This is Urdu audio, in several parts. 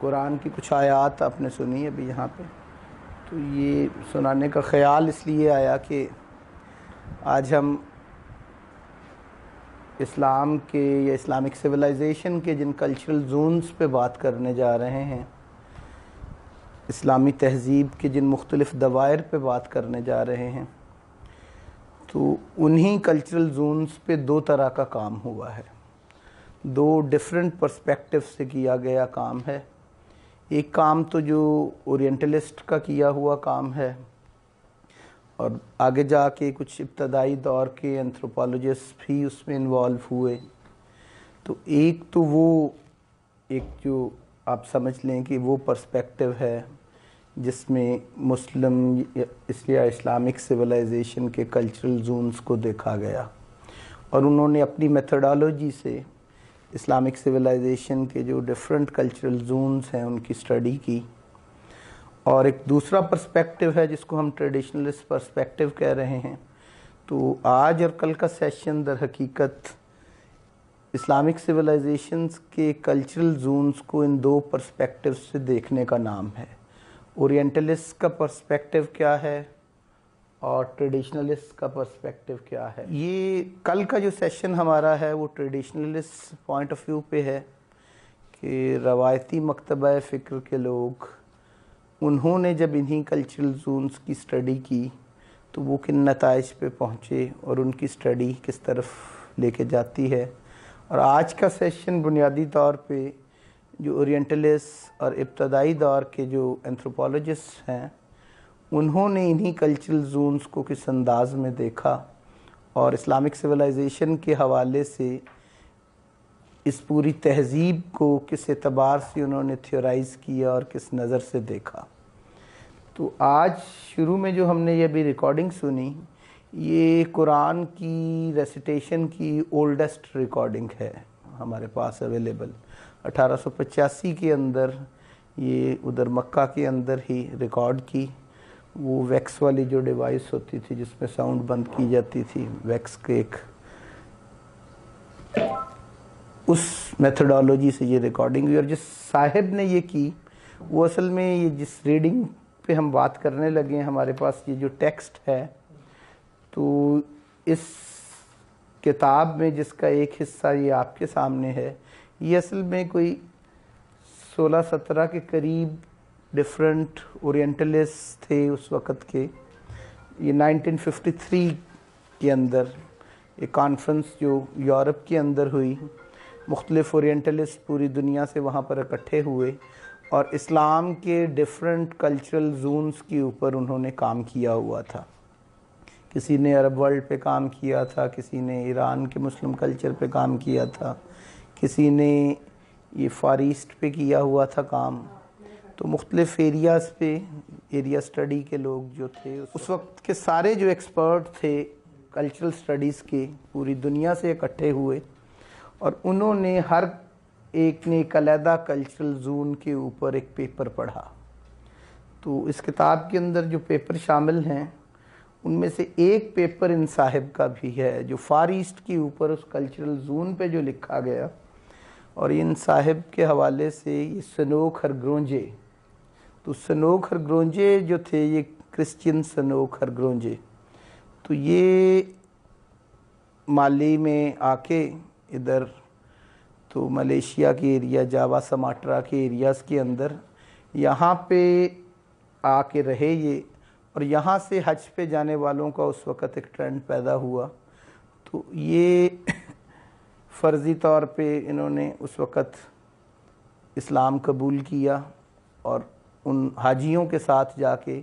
قرآن کی کچھ آیات آپ نے سنی ابھی یہاں پہ، تو یہ سنانے کا خیال اس لیے آیا کہ آج ہم اسلام کے یا اسلامک سویلائزیشن کے جن کلچرل زونز پہ بات کرنے جا رہے ہیں، اسلامی تہذیب کے جن مختلف دوائر پہ بات کرنے جا رہے ہیں، تو انہی کلچرل زونز پہ دو طرح کا کام ہوا ہے، دو ڈیفرنٹ پرسپیکٹو سے کیا گیا کام ہے۔ ایک کام تو جو اورینٹلسٹ کا کیا ہوا کام ہے، اور آگے جا کے کچھ ابتدائی دور کے انتھروپولوجسٹ بھی اس میں انوالو ہوئے۔ تو ایک تو وہ ایک جو آپ سمجھ لیں کہ وہ پرسپیکٹو ہے جس میں مسلم یا اسلامک سویلائزیشن کے کلچرل زونز کو دیکھا گیا، اور انہوں نے اپنی میتھڈالوجی سے اسلامک سویلائزیشن کے جو ڈیفرنٹ کلچرل زونز ہیں ان کی اسٹڈی کی۔ اور ایک دوسرا پرسپیکٹو ہے جس کو ہم ٹریڈیشنلسٹ پرسپیکٹو کہہ رہے ہیں۔ تو آج اور کل کا سیشن در حقیقت اسلامک سویلائزیشنز کے کلچرل زونز کو ان دو پرسپیکٹو سے دیکھنے کا نام ہے۔ اورینٹلسٹ کا پرسپیکٹو کیا ہے اور ٹریڈیشنلسٹ کا پرسپیکٹو کیا ہے۔ یہ کل کا جو سیشن ہمارا ہے وہ ٹریڈیشنلسٹ پوائنٹ آف ویو پہ ہے کہ روایتی مکتبہ فکر کے لوگ انہوں نے جب انہی کلچرل زونز کی اسٹڈی کی تو وہ کن نتائج پہ پہنچے اور ان کی اسٹڈی کس طرف لے کے جاتی ہے۔ اور آج کا سیشن بنیادی طور پہ جو اورینٹلسٹ اور ابتدائی دور کے جو انتھروپولوجسٹ ہیں انہوں نے انہی کلچرل زونز کو کس انداز میں دیکھا اور اسلامک سویلائزیشن کے حوالے سے اس پوری تہذیب کو کس اعتبار سے انہوں نے تھیورائز کیا اور کس نظر سے دیکھا۔ تو آج شروع میں جو ہم نے یہ بھی ریکارڈنگ سنی، یہ قرآن کی ریسیٹیشن کی اولڈسٹ ریکارڈنگ ہے ہمارے پاس اویلیبل۔ 1885 کے اندر یہ ادھر مکہ کے اندر ہی ریکارڈ کی، وہ ویکس والی جو ڈیوائس ہوتی تھی جس میں ساؤنڈ بند کی جاتی تھی، ویکس کے ایک اس میتھڈالوجی سے یہ ریکارڈنگ ہوئی۔ اور جس صاحب نے یہ کی وہ اصل میں یہ جس ریڈنگ پہ ہم بات کرنے لگے ہیں، ہمارے پاس یہ جو ٹیکسٹ ہے، تو اس کتاب میں جس کا ایک حصہ یہ آپ کے سامنے ہے، یہ اصل میں کوئی 16-17 کے قریب ڈیفرنٹ اورینٹلسٹ تھے اس وقت کے۔ یہ 1953 کے اندر ایک کانفرنس جو یورپ کے اندر ہوئی، مختلف اورینٹلسٹ پوری دنیا سے وہاں پر اکٹھے ہوئے اور اسلام کے ڈیفرنٹ کلچرل زونز کے اوپر انہوں نے کام کیا ہوا تھا۔ کسی نے عرب ورلڈ پہ کام کیا تھا، کسی نے ایران کے مسلم کلچر پہ کام کیا تھا، کسی نے یہ فار ایسٹ پہ کیا ہوا تھا کام۔ تو مختلف ایریاز پہ ایریا اسٹڈی کے لوگ جو تھے اس وقت کے سارے جو ایکسپرٹ تھے کلچرل اسٹڈیز کے پوری دنیا سے اکٹھے ہوئے، اور انہوں نے ہر ایک نے ایک علیحدہ کلچرل زون کے اوپر ایک پیپر پڑھا۔ تو اس کتاب کے اندر جو پیپر شامل ہیں ان میں سے ایک پیپر ان صاحب کا بھی ہے جو فار ایسٹ کے اوپر اس کلچرل زون پہ جو لکھا گیا، اور ان صاحب کے حوالے سے یہ سنوک ہرگرونجے، تو سنوک ہرگرونجے جو تھے یہ کرسچین سنوک ہرگرونجے، تو یہ مالی میں آ کے ادھر تو ملیشیا کے ایریا، جاوا سماٹرا کے ایریاز کے اندر یہاں پہ آ کے رہے یہ، اور یہاں سے حج پہ جانے والوں کا اس وقت ایک ٹرینڈ پیدا ہوا۔ تو یہ فرضی طور پہ انہوں نے اس وقت اسلام قبول کیا، اور ان حاجیوں کے ساتھ جا کے،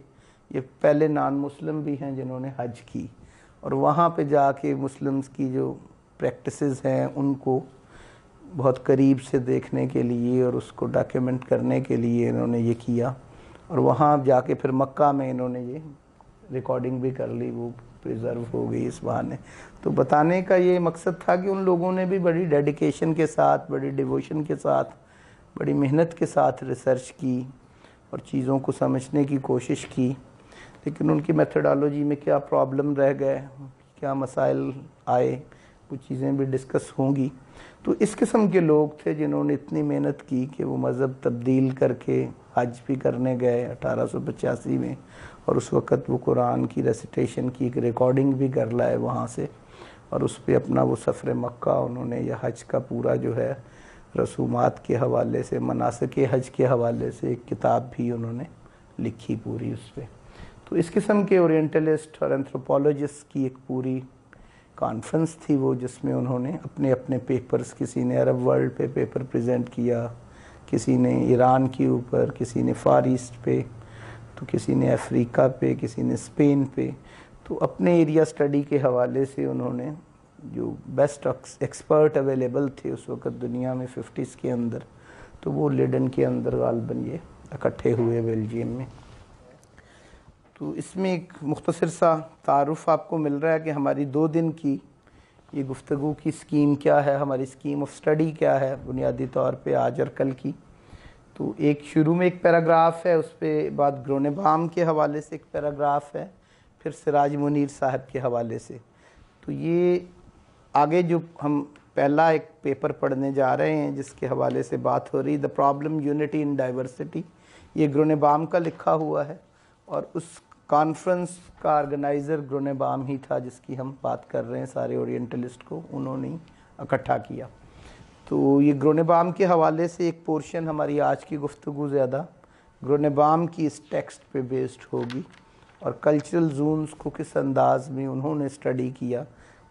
یہ پہلے نان مسلم بھی ہیں جنہوں نے حج کی، اور وہاں پہ جا کے مسلمز کی جو پریکٹسز ہیں ان کو بہت قریب سے دیکھنے کے لیے اور اس کو ڈاکیومنٹ کرنے کے لیے انہوں نے یہ کیا، اور وہاں جا کے پھر مکہ میں انہوں نے یہ ریکارڈنگ بھی کر لی، وہ پریزرو ہو گئی اس بہانے۔ تو بتانے کا یہ مقصد تھا کہ ان لوگوں نے بھی بڑی ڈیڈیکیشن کے ساتھ، بڑی ڈیووشن کے ساتھ، بڑی محنت کے ساتھ ریسرچ کی اور چیزوں کو سمجھنے کی کوشش کی، لیکن ان کی میتھڈالوجی میں کیا پرابلم رہ گئے، کیا مسائل آئے، کچھ چیزیں بھی ڈسکس ہوں گی. تو اس قسم کے لوگ تھے جنہوں نے اتنی محنت کی کہ وہ مذہب تبدیل کر کے حج بھی کرنے گئے 1885 میں, اور اس وقت وہ قرآن کی ریسیٹیشن کی ایک ریکارڈنگ بھی کر لائے وہاں سے, اور اس پہ اپنا وہ سفر مکہ انہوں نے یا حج کا پورا جو ہے رسومات کے حوالے سے, مناسک حج کے حوالے سے ایک کتاب بھی انہوں نے لکھی پوری اس پہ. تو اس قسم کے اورینٹلسٹ اور اینتھروپولوجسٹ کی ایک پوری کانفرنس تھی وہ, جس میں انہوں نے اپنے اپنے پیپرز, کسی نے عرب ورلڈ پہ پیپر پریزنٹ کیا, کسی نے ایران کے اوپر, کسی نے فار ایسٹ پہ, تو کسی نے افریقہ پہ, کسی نے اسپین پہ. تو اپنے ایریا اسٹڈی کے حوالے سے انہوں نے جو بیسٹ ایکسپرٹ اویلیبل تھے اس وقت دنیا میں 50s کے اندر, تو وہ لیڈن کے اندر غالباً یہ اکٹھے ہوئے بیلجیم میں. تو اس میں ایک مختصر سا تعارف آپ کو مل رہا ہے کہ ہماری 2 دن کی یہ گفتگو کی اسکیم کیا ہے, ہماری اسکیم آف اسٹڈی کیا ہے بنیادی طور پہ آج اور کل کی. تو ایک شروع میں ایک پیراگراف ہے, اس پہ بعد گرونیبام کے حوالے سے ایک پیراگراف ہے, پھر سراج منیر صاحب کے حوالے سے. تو یہ آگے جو ہم پہلا ایک پیپر پڑھنے جا رہے ہیں جس کے حوالے سے بات ہو رہی, the problem unity in diversity, یہ گرونیبام کا لکھا ہوا ہے, اور اس کانفرنس کا آرگنائزر گرونیبام ہی تھا جس کی ہم بات کر رہے ہیں. سارے اورینٹلسٹ کو انہوں نے اکٹھا کیا. تو یہ گرونیبام کے حوالے سے ایک پورشن ہماری آج کی گفتگو زیادہ گرونیبام کی اس ٹیکسٹ پہ بیسڈ ہوگی, اور کلچرل زونز کو کس انداز میں انہوں نے اسٹڈی کیا,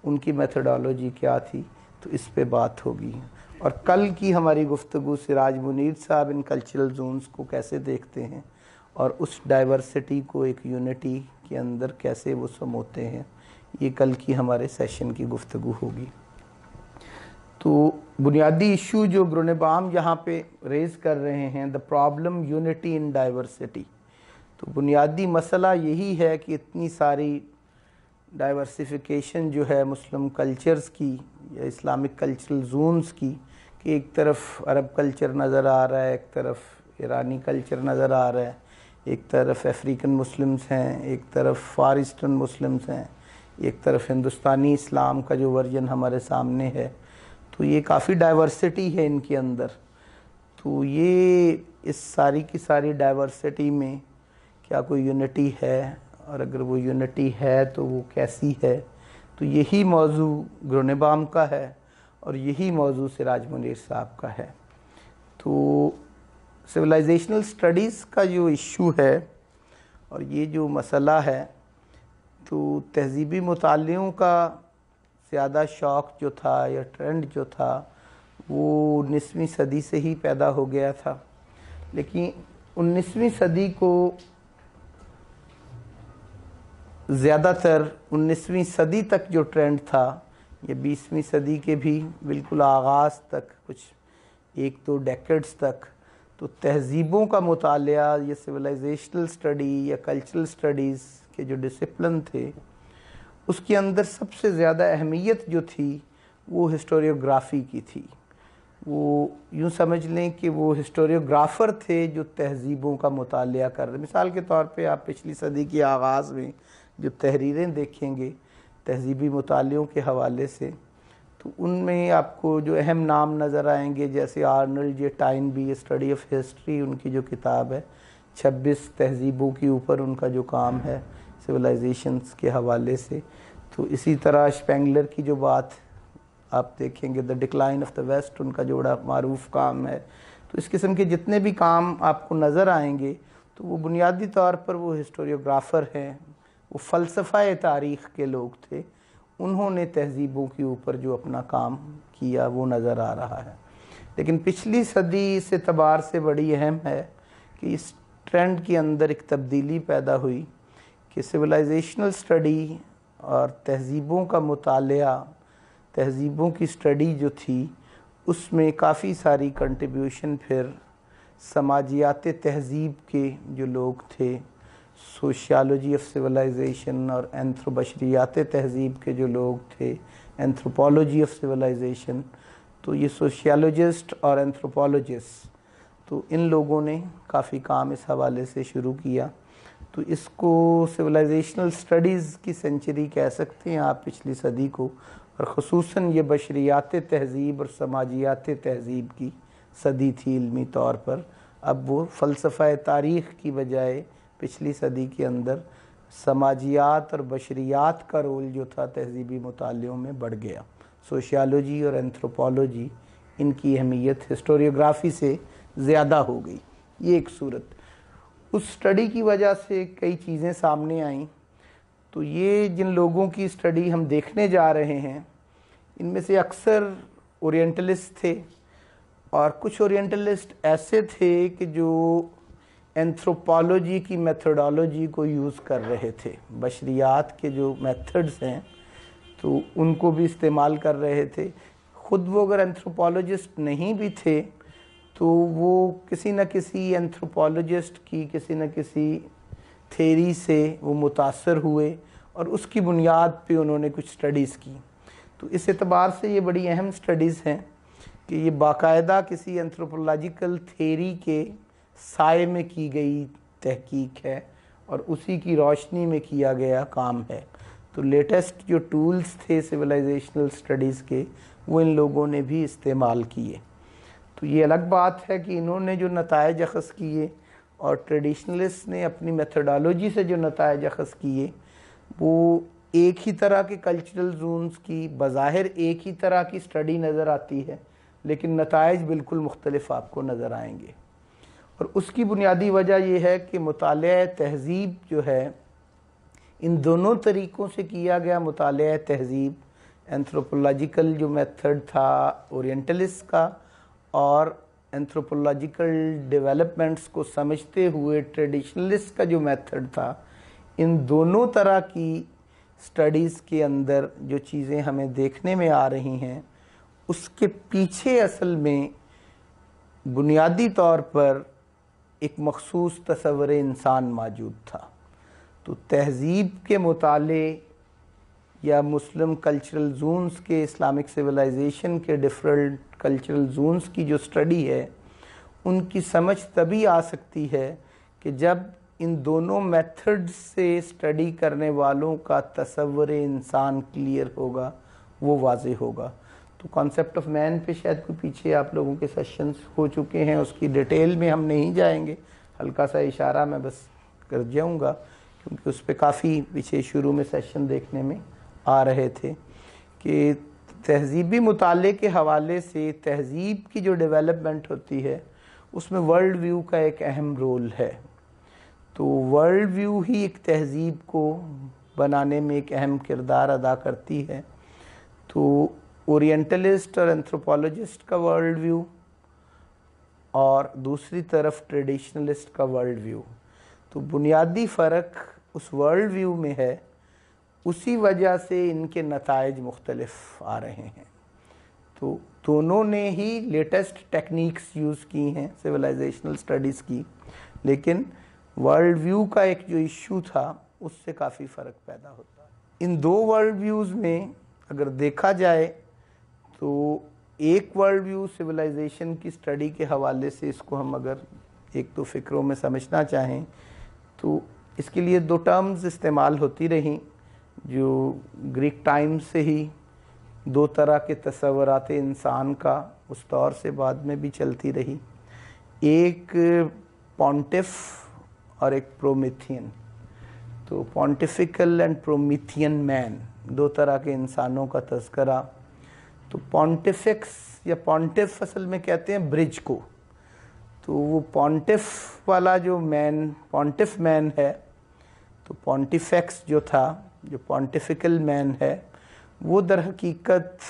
ان کی میتھڈالوجی کیا تھی, تو اس پہ بات ہوگی. اور کل کی ہماری گفتگو سراج منیر صاحب ان کلچرل زونز کو کیسے دیکھتے ہیں اور اس ڈائیورسٹی کو ایک یونٹی کے اندر کیسے وہ سموتے ہیں, یہ کل کی ہمارے سیشن کی گفتگو ہوگی. تو بنیادی ایشو جو گرونیبام یہاں پہ ریز کر رہے ہیں, the problem unity in diversity, تو بنیادی مسئلہ یہی ہے کہ اتنی ساری ڈائیورسیفیکیشن جو ہے مسلم کلچرز کی یا اسلامک کلچرل زونز کی, کہ ایک طرف عرب کلچر نظر آ رہا ہے, ایک طرف ایرانی کلچر نظر آ رہا ہے, ایک طرف افریقن مسلمز ہیں, ایک طرف فار ایسٹرن مسلمز ہیں, ایک طرف ہندوستانی اسلام کا جو ورژن ہمارے سامنے ہے. تو یہ کافی ڈائیورسٹی ہے ان کے اندر. تو یہ اس ساری کی ساری ڈائیورسٹی میں کیا کوئی یونٹی ہے, اور اگر وہ یونٹی ہے تو وہ کیسی ہے, تو یہی موضوع گرونیبام کا ہے اور یہی موضوع سراج منیر صاحب کا ہے. تو سویلائزیشنل اسٹڈیز کا جو ایشو ہے اور یہ جو مسئلہ ہے, تو تہذیبی مطالعوں کا زیادہ شوق جو تھا یا ٹرینڈ جو تھا وہ 19ویں صدی سے ہی پیدا ہو گیا تھا. لیکن 19ویں صدی کو زیادہ تر 19ویں صدی تک جو ٹرینڈ تھا, یہ 20ویں صدی کے بھی بالکل آغاز تک, کچھ 1-2 ڈیکیڈز تک, تو تہذیبوں کا مطالعہ, یہ سویلائزیشنل اسٹڈی یا کلچرل اسٹڈیز کے جو ڈسپلن تھے, اس کے اندر سب سے زیادہ اہمیت جو تھی وہ ہسٹوریوگرافی کی تھی. وہ یوں سمجھ لیں کہ وہ ہسٹوریوگرافر تھے جو تہذیبوں کا مطالعہ کر رہے. مثال کے طور پہ آپ پچھلی صدی کے آغاز میں جو تحریریں دیکھیں گے تہذیبی مطالعوں کے حوالے سے, تو ان میں آپ کو جو اہم نام نظر آئیں گے, جیسے Arnold J Toynbee, study of history ان کی جو کتاب ہے, 26 تہذیبوں کے اوپر ان کا جو کام ہے سویلائزیشنز کے حوالے سے. تو اسی طرح شپینگلر کی جو بات آپ دیکھیں گے, the decline of the west, ان کا جو بڑا معروف کام ہے. تو اس قسم کے جتنے بھی کام آپ کو نظر آئیں گے تو وہ بنیادی طور پر وہ ہسٹوریوگرافر ہیں, وہ فلسفہ تاریخ کے لوگ تھے. انہوں نے تہذیبوں کے اوپر جو اپنا کام کیا وہ نظر آ رہا ہے. لیکن پچھلی صدی اس اعتبار سے بڑی اہم ہے کہ اس ٹرینڈ کے اندر ایک تبدیلی پیدا ہوئی کہ سویلائزیشنل اسٹڈی اور تہذیبوں کا مطالعہ, تہذیبوں کی اسٹڈی جو تھی, اس میں کافی ساری کنٹریبیوشن پھر سماجیات تہذیب کے جو لوگ تھے, سوشیالوجی آف سویلائزیشن اور بشریات تہذیب کے جو لوگ تھے, اینتھروپولوجی آف سویلائزیشن, تو یہ سوشیالوجسٹ اور اینتھروپولوجسٹ, تو ان لوگوں نے کافی کام اس حوالے سے شروع کیا. تو اس کو سویلائزیشنل اسٹڈیز کی سینچری کہہ سکتے ہیں آپ پچھلی صدی کو. اور خصوصاً یہ بشریات تہذیب اور سماجیات تہذیب کی صدی تھی علمی طور پر. اب وہ فلسفہ تاریخ کی بجائے پچھلی صدی کے اندر سماجیات اور بشریات کا رول جو تھا تہذیبی مطالعوں میں بڑھ گیا. سوشیالوجی اور اینتھروپولوجی ان کی اہمیت ہسٹوریوگرافی سے زیادہ ہو گئی. یہ ایک صورت. اس سٹڈی کی وجہ سے کئی چیزیں سامنے آئیں. تو یہ جن لوگوں کی سٹڈی ہم دیکھنے جا رہے ہیں ان میں سے اکثر اورینٹلسٹ تھے، اور کچھ اورینٹلسٹ ایسے تھے کہ جو اینتھروپولوجی کی میتھڈالوجی کو یوز کر رہے تھے. بشریات کے جو میتھڈز ہیں تو ان کو بھی استعمال کر رہے تھے. خود وہ اگر اینتھروپولوجسٹ نہیں بھی تھے تو وہ کسی نہ کسی اینتھروپولوجسٹ کی کسی نہ کسی تھیری سے وہ متاثر ہوئے اور اس کی بنیاد پہ انہوں نے کچھ سٹڈیز کی. تو اس اعتبار سے یہ بڑی اہم سٹڈیز ہیں کہ یہ باقاعدہ کسی اینتھروپولوجیکل تھیری کے سائے میں کی گئی تحقیق ہے اور اسی کی روشنی میں کیا گیا کام ہے. تو لیٹسٹ جو ٹولز تھے سویلائزیشنل سٹڈیز کے وہ ان لوگوں نے بھی استعمال کیے. تو یہ الگ بات ہے کہ انہوں نے جو نتائج اخذ کیے اور ٹریڈیشنلسٹ نے اپنی میتھڈالوجی سے جو نتائج اخذ کیے وہ ایک ہی طرح کے کلچرل زونز کی بظاہر ایک ہی طرح کی سٹڈی نظر آتی ہے، لیکن نتائج بالکل مختلف آپ کو نظر آئیں گے. اور اس کی بنیادی وجہ یہ ہے کہ مطالعہ تہذیب جو ہے ان دونوں طریقوں سے کیا گیا مطالعہ تہذیب، اینتھروپولوجیکل جو میتھڈ تھا اورینٹلسٹ کا اور اینتھروپولوجیکل ڈیولپمنٹس کو سمجھتے ہوئے ٹریڈیشنلسٹ کا جو میتھڈ تھا، ان دونوں طرح کی سٹڈیز کے اندر جو چیزیں ہمیں دیکھنے میں آ رہی ہیں اس کے پیچھے اصل میں بنیادی طور پر ایک مخصوص تصور انسان موجود تھا. تو تہذیب کے مطالعے یا مسلم کلچرل زونز کے اسلامک سویلائزیشن کے ڈفرنٹ کلچرل زونز کی جو سٹڈی ہے ان کی سمجھ تبھی آ سکتی ہے کہ جب ان دونوں میتھڈ سے سٹڈی کرنے والوں کا تصور انسان کلیئر ہوگا، وہ واضح ہوگا. تو کانسیپٹ آف مین پہ شاید کوئی پیچھے آپ لوگوں کے سیشنز ہو چکے ہیں، اس کی ڈیٹیل میں ہم نہیں جائیں گے، ہلکا سا اشارہ میں بس کر جاؤں گا کیونکہ اس پہ کافی پیچھے شروع میں سیشن دیکھنے میں آ رہے تھے کہ تہذیبی مطالعے کے حوالے سے تہذیب کی جو ڈیولپمنٹ ہوتی ہے اس میں ورلڈ ویو کا ایک اہم رول ہے. تو ورلڈ ویو ہی ایک تہذیب کو بنانے میں ایک اہم کردار ادا کرتی ہے. تو اورینٹلسٹ اور اینتھروپولوجسٹ کا ورلڈ ویو اور دوسری طرف ٹریڈیشنلسٹ کا ورلڈ ویو، تو بنیادی فرق اس ورلڈ ویو میں ہے. اسی وجہ سے ان کے نتائج مختلف آ رہے ہیں. تو دونوں نے ہی لیٹسٹ ٹیکنیکس یوز کی ہیں سویلائزیشنل سٹڈیز کی، لیکن ورلڈ ویو کا ایک جو ایشو تھا اس سے کافی فرق پیدا ہوتا ہے. ان دو ورلڈ ویوز میں اگر دیکھا جائے تو ایک ورلڈ ویو سویلائزیشن کی سٹڈی کے حوالے سے اس کو ہم اگر ایک دو فکروں میں سمجھنا چاہیں تو اس کے لیے دو ٹرمز استعمال ہوتی رہیں جو گریک ٹائم سے ہی دو طرح کے تصورات انسان کا اس دور سے بعد میں بھی چلتی رہی. ایک پونٹف اور ایک پرومیتھین. تو پونٹیفیکل اینڈ پرومیتھین مین، دو طرح کے انسانوں کا تذکرہ. تو پونٹیفکس یا پونٹف اصل میں کہتے ہیں برج کو. تو وہ پونٹف والا جو مین پونٹف مین ہے، تو پونٹیفیکس جو تھا جو پونٹیفیکل مین ہے وہ در حقیقت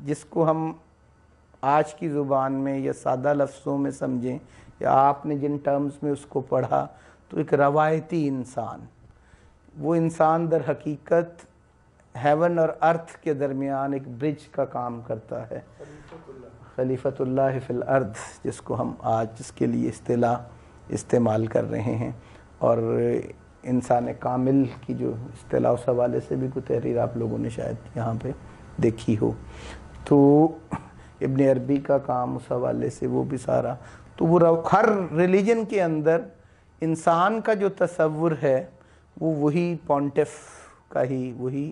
جس کو ہم آج کی زبان میں یا سادہ لفظوں میں سمجھیں یا آپ نے جن ٹرمز میں اس کو پڑھا تو ایک روایتی انسان. وہ انسان در حقیقت ہیون اور ارتھ کے درمیان ایک برج کا کام کرتا ہے. خلیفۃ اللہ فی الارض جس کو ہم آج جس کے لیے اصطلاح استعمال کر رہے ہیں، اور انسان کامل کی جو اصطلاح اس حوالے سے بھی کوئی تحریر آپ لوگوں نے شاید یہاں پہ دیکھی ہو. تو ابن عربی کا کام اس حوالے سے وہ بھی سارا. تو وہ ہر ریلیجن کے اندر انسان کا جو تصور ہے وہ وہی پونٹف کا ہی وہی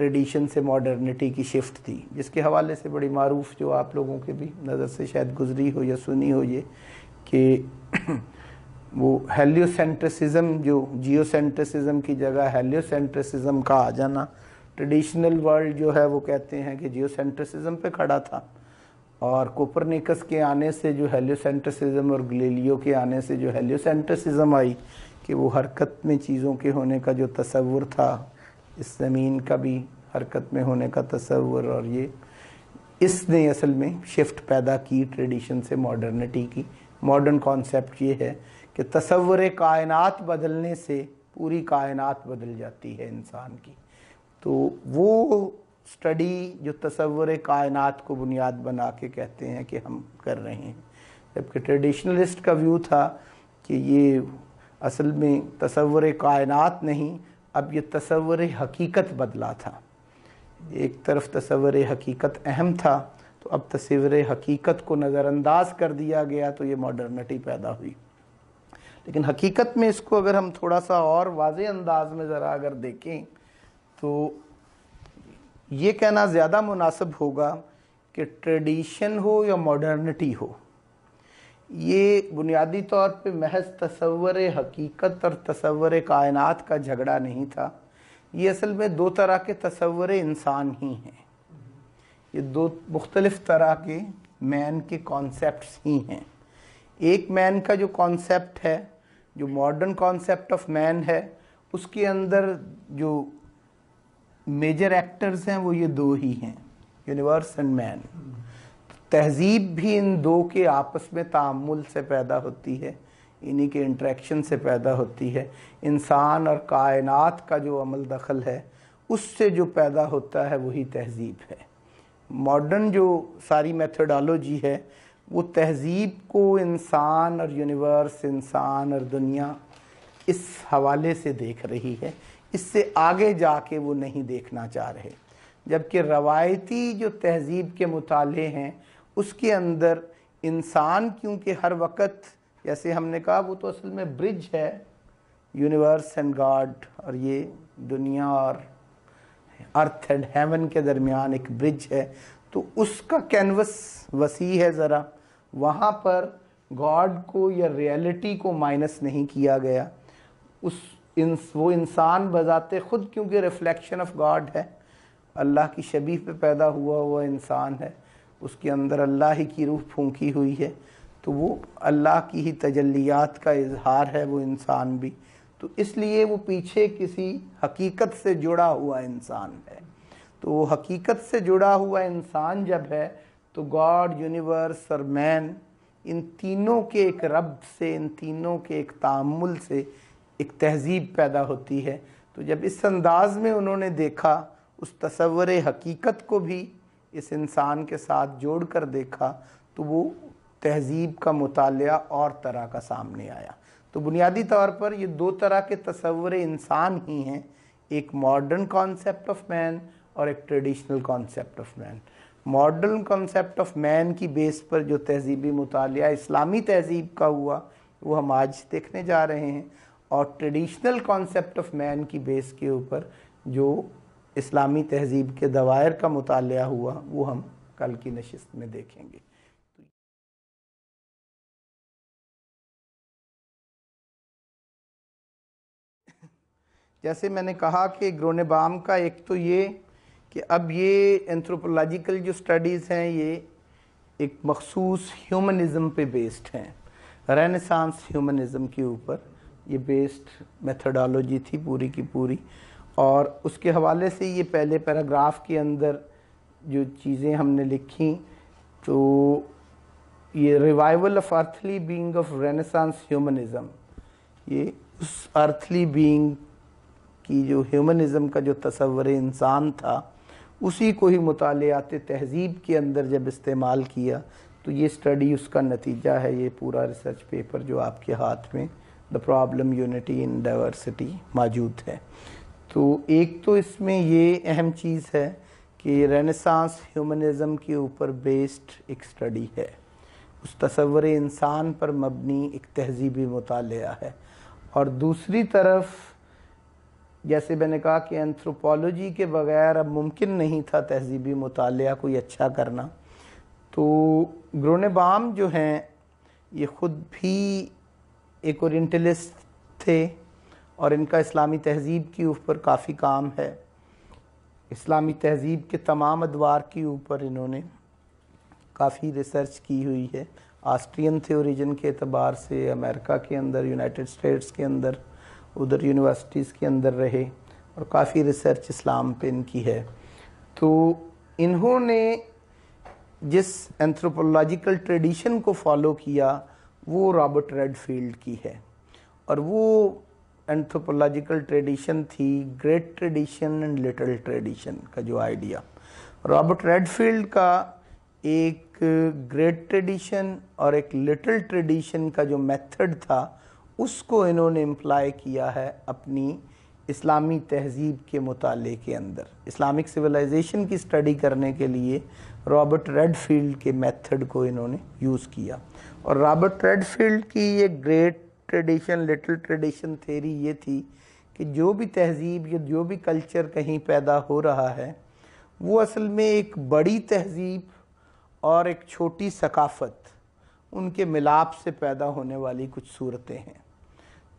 ٹریڈیشن سے ماڈرنٹی کی شفٹ تھی، جس کے حوالے سے بڑی معروف جو آپ لوگوں کے بھی نظر سے شاید گزری ہو یا سنی ہو یہ کہ وہ ہیلیو سینٹرسزم، جو جیو سینٹرسزم کی جگہ ہیلیو سینٹرسزم کا آ جانا، ٹریڈیشنل ورلڈ جو ہے وہ کہتے ہیں کہ جیو سینٹرسزم پہ کھڑا تھا، اور کوپرنیکس کے آنے سے جو ہیلیو سینٹرسزم اور گلیلیو کے آنے سے جو ہیلیو سینٹرسزم آئی کہ وہ حرکت میں چیزوں کے ہونے کا جو تصور تھا، اس زمین کا بھی حرکت میں ہونے کا تصور، اور یہ اس نے اصل میں شفٹ پیدا کی ٹریڈیشن سے ماڈرنٹی کی۔ ماڈرن کانسیپٹ یہ ہے کہ تصور کائنات بدلنے سے پوری کائنات بدل جاتی ہے انسان کی، تو وہ سٹڈی جو تصور کائنات کو بنیاد بنا کے کہتے ہیں کہ ہم کر رہے ہیں، جبکہ ٹریڈیشنلسٹ کا ویو تھا کہ یہ اصل میں تصور کائنات نہیں، اب یہ تصور حقیقت بدلا تھا۔ ایک طرف تصور حقیقت اہم تھا، تو اب تصور حقیقت کو نظر انداز کر دیا گیا، تو یہ ماڈرنٹی پیدا ہوئی۔ لیکن حقیقت میں اس کو اگر ہم تھوڑا سا اور واضح انداز میں ذرا اگر دیکھیں تو یہ کہنا زیادہ مناسب ہوگا کہ ٹریڈیشن ہو یا ماڈرنٹی ہو، یہ بنیادی طور پہ محض تصور حقیقت اور تصور کائنات کا جھگڑا نہیں تھا، یہ اصل میں دو طرح کے تصور انسان ہی ہیں، یہ دو مختلف طرح کے مین کے کانسیپٹس ہی ہیں۔ ایک مین کا جو کانسیپٹ ہے، جو ماڈرن کانسیپٹ آف مین ہے، اس کے اندر جو میجر ایکٹرز ہیں وہ یہ دو ہی ہیں، یونیورس اینڈ مین۔ تہذیب بھی ان دو کے آپس میں تعامل سے پیدا ہوتی ہے، انہی کے انٹریکشن سے پیدا ہوتی ہے۔ انسان اور کائنات کا جو عمل دخل ہے، اس سے جو پیدا ہوتا ہے وہی تہذیب ہے۔ ماڈرن جو ساری میتھڈالوجی ہے وہ تہذیب کو انسان اور یونیورس، انسان اور دنیا اس حوالے سے دیکھ رہی ہے، اس سے آگے جا کے وہ نہیں دیکھنا چاہ رہے، جبکہ روایتی جو تہذیب کے مطالعے ہیں اس کے اندر انسان کیونکہ ہر وقت، جیسے ہم نے کہا، وہ تو اصل میں برج ہے یونیورس اینڈ گاڈ، اور یہ دنیا اور ارتھ اینڈ ہیون کے درمیان ایک برج ہے، تو اس کا کینوس وسیع ہے ذرا، وہاں پر گاڈ کو یا ریئلٹی کو مائنس نہیں کیا گیا۔ وہ انسان بذات خود کیونکہ ریفلیکشن آف گاڈ ہے، اللہ کی شبیہ پہ پیدا ہوا انسان ہے، اس کے اندر اللہ ہی کی روح پھونکی ہوئی ہے، تو وہ اللہ کی ہی تجلیات کا اظہار ہے وہ انسان بھی، تو اس لیے وہ پیچھے کسی حقیقت سے جڑا ہوا انسان ہے۔ تو وہ حقیقت سے جڑا ہوا انسان جب ہے تو گاڈ، یونیورس اور مین، ان تینوں کے ایک ربط سے، ان تینوں کے ایک تعامل سے ایک تہذیب پیدا ہوتی ہے۔ تو جب اس انداز میں انہوں نے دیکھا، اس تصور حقیقت کو بھی اس انسان کے ساتھ جوڑ کر دیکھا، تو وہ تہذیب کا مطالعہ اور طرح کا سامنے آیا۔ تو بنیادی طور پر یہ دو طرح کے تصور انسان ہی ہیں، ایک ماڈرن کانسیپٹ آف مین اور ایک traditional concept of man. Modern concept of man کی بیس پر جو تہذیبی مطالعہ اسلامی تہذیب کا ہوا وہ ہم آج دیکھنے جا رہے ہیں، اور ٹریڈیشنل کانسیپٹ آف مین کی بیس کے اوپر جو اسلامی تہذیب کے دوائر کا مطالعہ ہوا وہ ہم کل کی نشست میں دیکھیں گے۔ جیسے میں نے کہا کہ گرونبام کا ایک تو یہ کہ اب یہ اینتھروپولوجیکل جو سٹڈیز ہیں یہ ایک مخصوص ہیومنزم پہ بیسڈ ہیں، رینیسانس ہیومنزم کے اوپر یہ بیسڈ میتھڈالوجی تھی پوری کی پوری، اور اس کے حوالے سے یہ پہلے پیراگراف کے اندر جو چیزیں ہم نے لکھی، تو یہ revival of earthly being of Renaissance humanism, یہ اس ارتھلی بینگ کی جو ہیومنزم کا جو تصور انسان تھا اسی کو ہی مطالعات تہذیب کے اندر جب استعمال کیا، تو یہ سٹڈی اس کا نتیجہ ہے، یہ پورا ریسرچ پیپر جو آپ کے ہاتھ میں the problem unity in diversity موجود ہے۔ تو ایک تو اس میں یہ اہم چیز ہے کہ رینیسانس ہیومنزم کے اوپر بیسڈ ایک سٹڈی ہے، اس تصور انسان پر مبنی ایک تہذیبی مطالعہ ہے، اور دوسری طرف جیسے میں نے کہا کہ انتھروپولوجی کے بغیر اب ممکن نہیں تھا تہذیبی مطالعہ کوئی اچھا کرنا، تو گرونیبام جو ہیں یہ خود بھی ایک اورینٹلسٹ تھے اور ان کا اسلامی تہذیب کے اوپر کافی کام ہے، اسلامی تہذیب کے تمام ادوار کے اوپر انہوں نے کافی ریسرچ کی ہوئی ہے۔ آسٹرین تھے اوریجن کے اعتبار سے، امریکہ کے اندر، یونائٹڈ اسٹیٹس کے اندر، ادھر یونیورسٹیز کے اندر رہے اور کافی ریسرچ اسلام پہ ان کی ہے۔ تو انہوں نے جس اینتھروپولوجیکل ٹریڈیشن کو فالو کیا وہ رابرٹ ریڈ فیلڈ کی ہے، اور وہ اینتھروپولوجیکل ٹریڈیشن تھی great tradition and little tradition کا جو آئیڈیا۔ رابرٹ ریڈ فیلڈ کا ایک گریٹ ٹریڈیشن اور ایک لٹل ٹریڈیشن کا جو میتھڈ تھا اس کو انہوں نے امپلائی کیا ہے اپنی اسلامی تہذیب کے مطالعے کے اندر۔ اسلامک سویلائزیشن کی اسٹڈی کرنے کے لیے رابرٹ ریڈ فیلڈ کے میتھڈ کو انہوں نے یوز کیا، اور رابرٹ ریڈ فیلڈ کی یہ great tradition little tradition theory یہ تھی کہ جو بھی تہذیب یا جو بھی کلچر کہیں پیدا ہو رہا ہے وہ اصل میں ایک بڑی تہذیب اور ایک چھوٹی ثقافت ان کے ملاپ سے پیدا ہونے والی کچھ صورتیں ہیں۔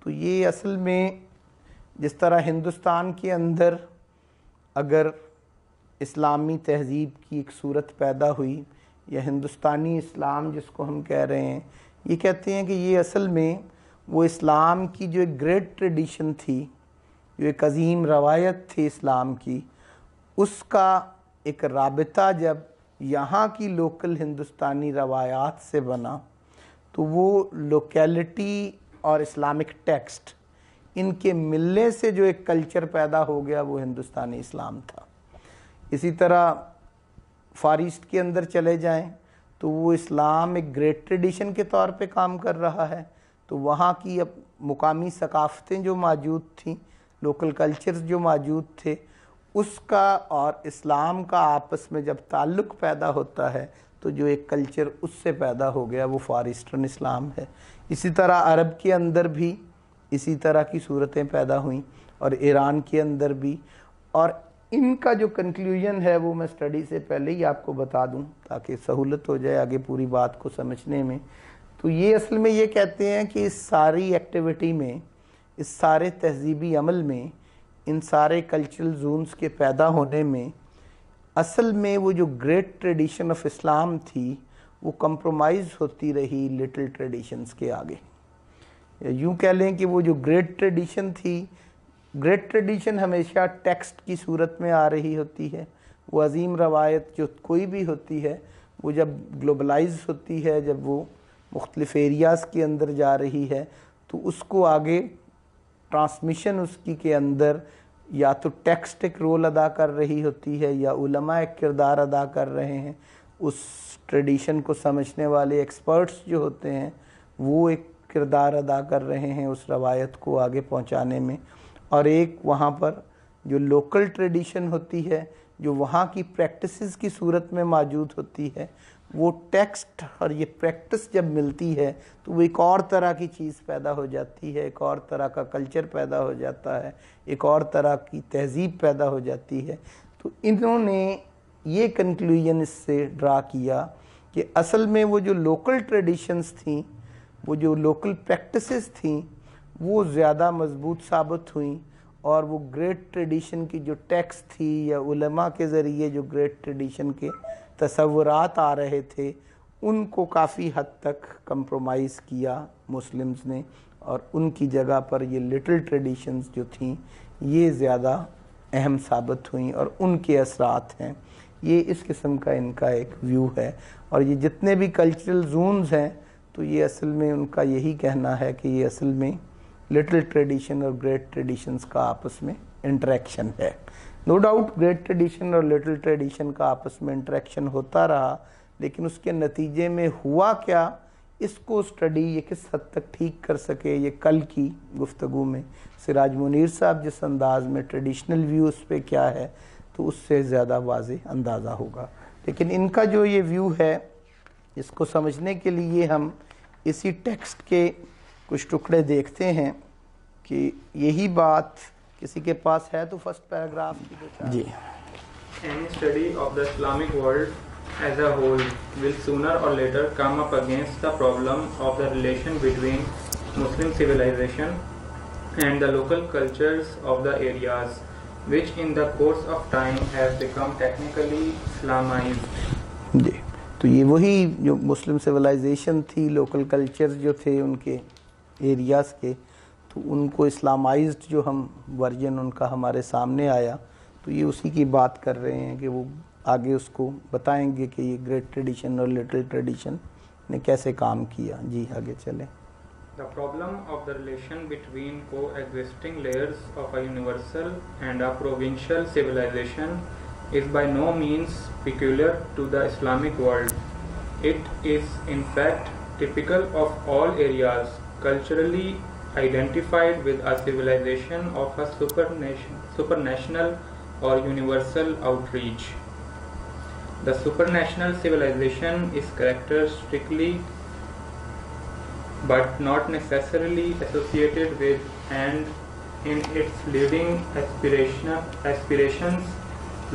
تو یہ اصل میں جس طرح ہندوستان کے اندر اگر اسلامی تہذیب کی ایک صورت پیدا ہوئی یا ہندوستانی اسلام جس کو ہم کہہ رہے ہیں، یہ کہتے ہیں کہ یہ اصل میں وہ اسلام کی جو ایک گریٹ ٹریڈیشن تھی، جو ایک عظیم روایت تھی اسلام کی، اس کا ایک رابطہ جب یہاں کی لوکل ہندوستانی روایات سے بنا تو وہ لوکیلٹی اور اسلامک ٹیکسٹ ان کے ملنے سے جو ایک کلچر پیدا ہو گیا وہ ہندوستانی اسلام تھا۔ اسی طرح فار ایسٹ کے اندر چلے جائیں تو وہ اسلام ایک گریٹ ٹریڈیشن کے طور پہ کام کر رہا ہے، تو وہاں کی مقامی ثقافتیں جو موجود تھیں، لوکل کلچرز جو موجود تھے، اس کا اور اسلام کا آپس میں جب تعلق پیدا ہوتا ہے تو جو ایک کلچر اس سے پیدا ہو گیا وہ فار ایسٹرن اسلام ہے۔ اسی طرح عرب کے اندر بھی اسی طرح کی صورتیں پیدا ہوئیں، اور ایران کے اندر بھی، اور ان کا جو کنکلیوژن ہے وہ میں سٹڈی سے پہلے ہی آپ کو بتا دوں تاکہ سہولت ہو جائے آگے پوری بات کو سمجھنے میں۔ تو یہ اصل میں یہ کہتے ہیں کہ اس ساری ایکٹیویٹی میں، اس سارے تہذیبی عمل میں، ان سارے کلچرل زونز کے پیدا ہونے میں اصل میں وہ جو گریٹ ٹریڈیشن آف اسلام تھی وہ کمپرومائز ہوتی رہی لٹل ٹریڈیشنز کے آگے۔ یوں کہہ لیں کہ وہ جو گریٹ ٹریڈیشن تھی، گریٹ ٹریڈیشن ہمیشہ ٹیکسٹ کی صورت میں آ رہی ہوتی ہے۔ وہ عظیم روایت جو کوئی بھی ہوتی ہے وہ جب گلوبلائز ہوتی ہے، جب وہ مختلف ایریاز کے اندر جا رہی ہے تو اس کو آگے ٹرانسمیشن اس کی کے اندر یا تو ٹیکسٹ ایک رول ادا کر رہی ہوتی ہے یا علماء ایک کردار ادا کر رہے ہیں، اس ٹریڈیشن کو سمجھنے والے ایکسپرٹس جو ہوتے ہیں وہ ایک کردار ادا کر رہے ہیں اس روایت کو آگے پہنچانے میں، اور ایک وہاں پر جو لوکل ٹریڈیشن ہوتی ہے جو وہاں کی پریکٹسز کی صورت میں موجود ہوتی ہے، وہ ٹیکسٹ اور یہ پریکٹس جب ملتی ہے تو وہ ایک اور طرح کی چیز پیدا ہو جاتی ہے، ایک اور طرح کا کلچر پیدا ہو جاتا ہے، ایک اور طرح کی تہذیب پیدا ہو جاتی ہے۔ تو انہوں نے یہ کنکلوژن اس سے ڈرا کیا کہ اصل میں وہ جو لوکل ٹریڈیشنز تھیں، وہ جو لوکل پریکٹسز تھیں، وہ زیادہ مضبوط ثابت ہوئیں، اور وہ گریٹ ٹریڈیشن کی جو ٹیکسٹ تھی یا علماء کے ذریعے جو گریٹ ٹریڈیشن کے تصورات آ رہے تھے ان کو کافی حد تک کمپرومائز کیا مسلمز نے، اور ان کی جگہ پر یہ لٹل ٹریڈیشنز جو تھیں یہ زیادہ اہم ثابت ہوئیں اور ان کے اثرات ہیں۔ یہ اس قسم کا ان کا ایک ویو ہے، اور یہ جتنے بھی کلچرل زونز ہیں تو یہ اصل میں ان کا یہی کہنا ہے کہ یہ اصل میں لٹل ٹریڈیشن اور گریٹ ٹریڈیشنز کا آپس میں انٹریکشن ہے۔ نو ڈاؤٹ گریٹ ٹریڈیشن اور لٹل ٹریڈیشن کا آپس میں انٹریکشن ہوتا رہا، لیکن اس کے نتیجے میں ہوا کیا، اس کو اسٹڈی یہ کس حد تک ٹھیک کر سکے، یہ کل کی گفتگو میں سراج منیر صاحب جس انداز میں ٹریڈیشنل ویو اس پہ کیا ہے تو اس سے زیادہ واضح اندازہ ہوگا۔ لیکن ان کا جو یہ ویو ہے اس کو سمجھنے کے لیے ہم اسی ٹیکسٹ کے کچھ ٹکڑے دیکھتے ہیں کہ یہی بات کسی کے پاس ہے تو فرسٹ پیراگراف کی تو جی. Any study of the Islamic world as a whole will sooner or later come up against the problem of the relation between Muslim civilization and the local cultures of the areas, which in the course of time have become technically Islamized. جی تو یہ وہی جو مسلم سویلائزیشن تھی، لوکل کلچر جو تھے ان کے ایریاز کے، تو ان کو اسلامائزڈ جو ہم ورژن ان کا ہمارے سامنے آیا، تو یہ اسی کی بات کر رہے ہیں کہ وہ آگے اس کو بتائیں گے کہ یہ گریٹ ٹریڈیشن اور لٹل ٹریڈیشن نے کیسے کام کیا. جی آگے چلیں. The problem of the relation between coexisting layers of a universal and a provincial civilization is by no means peculiar to the Islamic world. It is in fact typical of all areas culturally identified with a civilization of a supranational or universal outreach. The supranational civilization is characteristically but not necessarily associated with and in its leading aspirations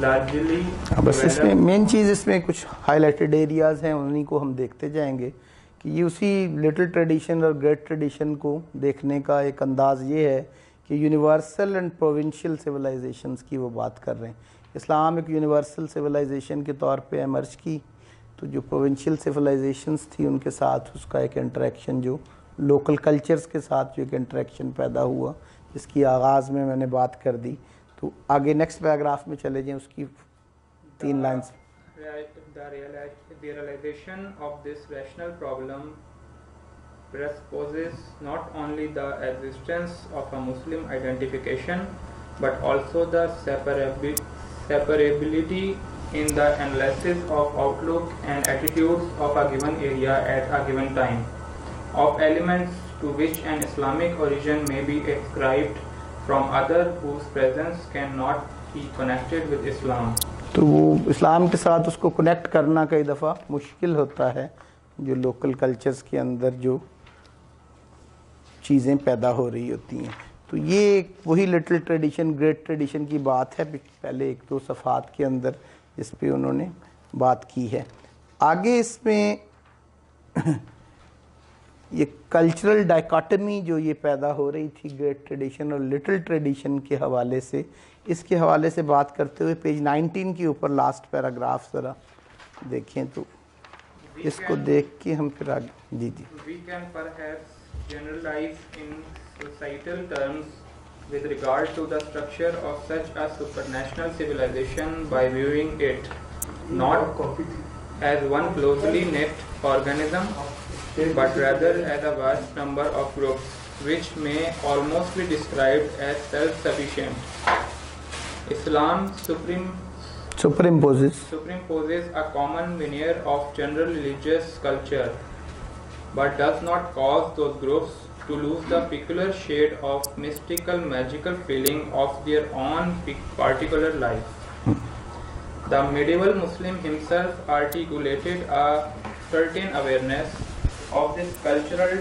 largely بس اس میں مین چیز اس میں کچھ ہائی لائٹڈ ایریاز ہیں، انہیں کو ہم دیکھتے جائیں گے کہ یہ اسی لٹل ٹریڈیشن اور گریٹ ٹریڈیشن کو دیکھنے کا ایک انداز یہ ہے کہ یونیورسل اینڈ پروونشل سویلائزیشنز کی وہ بات کر رہے ہیں. اسلام ایک یونیورسل سویلائزیشن کے طور پہ ایمرج کی، تو جو پروونشل سویلائزیشنز تھی ان کے ساتھ اس کا ایک انٹریکشن، جو لوکل کلچرز کے ساتھ جو ایک انٹریکشن پیدا ہوا، جس کی آغاز میں نے بات کر دی. تو آگے نیکسٹ پیراگراف میں چلے جائیں، اس کی 3 lines. The realization of this rational problem presupposes not only the existence of a Muslim identification but also the separability in the analysis of outlook and attitudes of a given area at a given time, of elements to which an Islamic origin may be ascribed from other whose presence cannot be connected with Islam. تو وہ اسلام کے ساتھ اس کو کنیکٹ کرنا کئی دفعہ مشکل ہوتا ہے، جو لوکل کلچرز کے اندر جو چیزیں پیدا ہو رہی ہوتی ہیں. تو یہ وہی لٹل ٹریڈیشن گریٹ ٹریڈیشن کی بات ہے پہلے 1-2 صفحات کے اندر جس پہ انہوں نے بات کی ہے. آگے اس میں یہ کلچرل ڈائکاٹمی جو یہ پیدا ہو رہی تھی گریٹ ٹریڈیشن اور لٹل ٹریڈیشن کے حوالے سے، اس کے حوالے سے بات کرتے ہوئے پیج 19 کے اوپر لاسٹ پیراگراف ذرا دیکھیں تو اس کو دیکھ کے ہم پھر آگے. جی We can perhaps generalize in societal terms with regard to the structure of such a supranational civilization by viewing it not as one closely knit organism but rather as a vast number of groups which may almost be described as self-sufficient. Islam superimposes a common veneer of general religious culture but does not cause those groups to lose the peculiar shade of mystical magical feeling of their own particular life. The medieval Muslim himself articulated a certain awareness of this cultural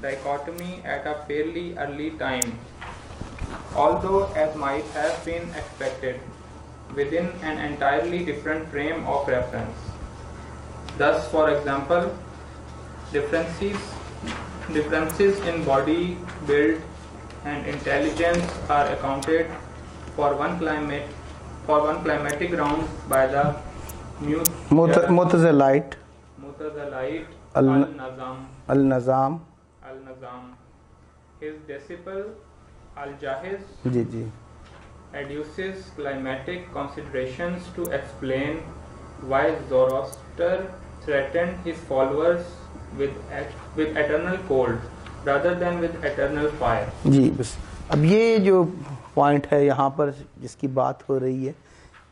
dichotomy at a fairly early time, although as might have been expected, within an entirely different frame of reference. Thus, for example, differences in body build and intelligence are accounted for one climatic ground by the Mutazilite al-Nazam. His disciple Al-Jahiz adduces climatic considerations to explain why Zoroaster threatened his followers with eternal cold rather than with eternal fire. جی بس اب یہ جو پوائنٹ ہے یہاں پر جس کی بات ہو رہی ہے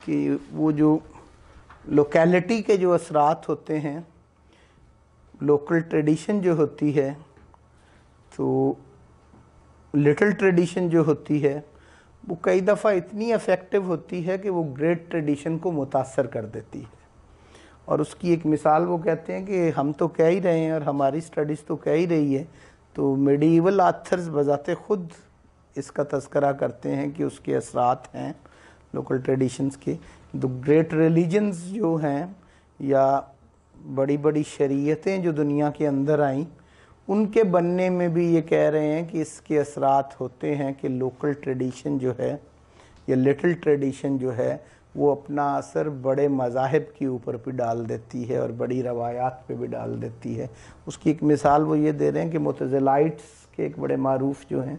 کہ وہ جو لوکیلٹی کے جو اثرات ہوتے ہیں، لوکل ٹریڈیشن جو ہوتی ہے، تو لٹل ٹریڈیشن جو ہوتی ہے وہ کئی دفعہ اتنی افیکٹو ہوتی ہے کہ وہ گریٹ ٹریڈیشن کو متاثر کر دیتی ہے. اور اس کی ایک مثال وہ کہتے ہیں کہ ہم تو کہہ ہی رہے ہیں اور ہماری اسٹڈیز تو کہہ ہی رہی ہے، تو میڈیول آتھرز بذات خود اس کا تذکرہ کرتے ہیں کہ اس کے اثرات ہیں لوکل ٹریڈیشنز کے. تو گریٹ ریلیجنز جو ہیں یا بڑی بڑی شریعتیں جو دنیا کے اندر آئیں ان کے بننے میں بھی یہ کہہ رہے ہیں کہ اس کے اثرات ہوتے ہیں کہ لوکل ٹریڈیشن جو ہے یا لٹل ٹریڈیشن جو ہے وہ اپنا اثر بڑے مذاہب کے اوپر بھی ڈال دیتی ہے اور بڑی روایات پہ بھی ڈال دیتی ہے. اس کی ایک مثال وہ یہ دے رہے ہیں کہ معتزلائٹس کے ایک بڑے معروف جو ہیں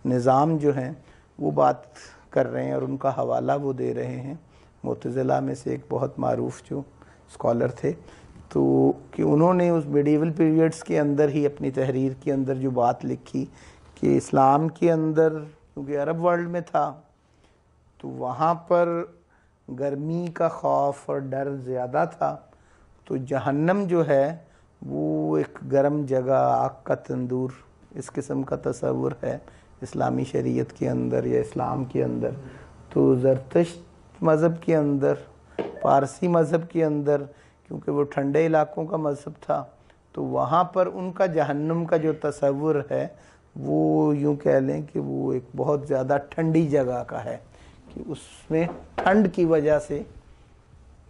نظام جو ہیں وہ بات کر رہے ہیں اور ان کا حوالہ وہ دے رہے ہیں. معتزلہ میں سے ایک بہت معروف جو اسکالر تھے تو کہ انہوں نے اس میڈیول پیریڈز کے اندر ہی اپنی تحریر کے اندر جو بات لکھی کہ اسلام کے اندر کیونکہ عرب ورلڈ میں تھا تو وہاں پر گرمی کا خوف اور ڈر زیادہ تھا. تو جہنم جو ہے وہ ایک گرم جگہ آگ کا تندور اس قسم کا تصور ہے اسلامی شریعت کے اندر یا اسلام کے اندر. تو زرتشت مذہب کے اندر پارسی مذہب کے اندر کیونکہ وہ ٹھنڈے علاقوں کا مذہب تھا تو وہاں پر ان کا جہنم کا جو تصور ہے وہ یوں کہہ لیں کہ وہ ایک بہت زیادہ ٹھنڈی جگہ کا ہے کہ اس میں ٹھنڈ کی وجہ سے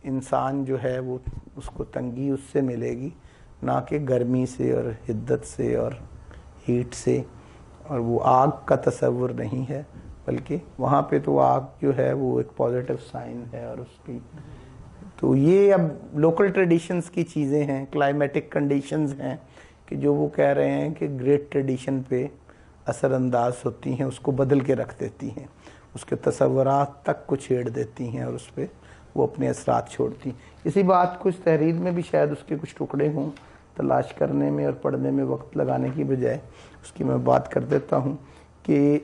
انسان جو ہے وہ اس کو تنگی اس سے ملے گی نہ کہ گرمی سے اور حدت سے اور ہیٹ سے. اور وہ آگ کا تصور نہیں ہے بلکہ وہاں پہ تو آگ جو ہے وہ ایک پازیٹیو سائن ہے اور اس کی. تو یہ اب لوکل ٹریڈیشنز کی چیزیں ہیں کلائمیٹک کنڈیشنز ہیں کہ جو وہ کہہ رہے ہیں کہ گریٹ ٹریڈیشن پہ اثر انداز ہوتی ہیں اس کو بدل کے رکھ دیتی ہیں اس کے تصورات تک کو چھیڑ دیتی ہیں اور اس پہ وہ اپنے اثرات چھوڑتی ہیں. اسی بات کو اس تحریر میں بھی شاید اس کے کچھ ٹکڑے ہوں تلاش کرنے میں اور پڑھنے میں وقت لگانے کی بجائے اس کی میں بات کر دیتا ہوں کہ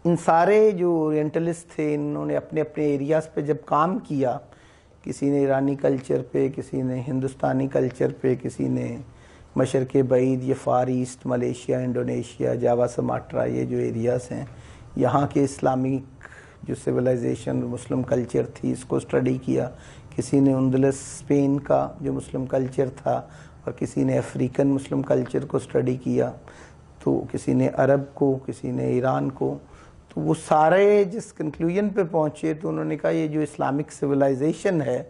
ان سارے جو اورینٹلسٹ تھے انہوں نے اپنے اپنے ایریاز پہ جب کام کیا کسی نے ایرانی کلچر پہ کسی نے ہندوستانی کلچر پہ کسی نے مشرق بعید یا far east Malaysia Indonesia Java Sumatra یہ جو ایریاز ہیں یہاں کے اسلامک جو سویلائزیشن مسلم کلچر تھی اس کو اسٹڈی کیا. کسی نے اندلس اسپین کا جو مسلم کلچر تھا اور کسی نے افریقن مسلم کلچر کو اسٹڈی کیا تو کسی نے عرب کو کسی نے ایران کو. تو وہ سارے جس کنکلوژن پہ پہنچے تو انہوں نے کہا یہ جو اسلامک سویلائزیشن ہے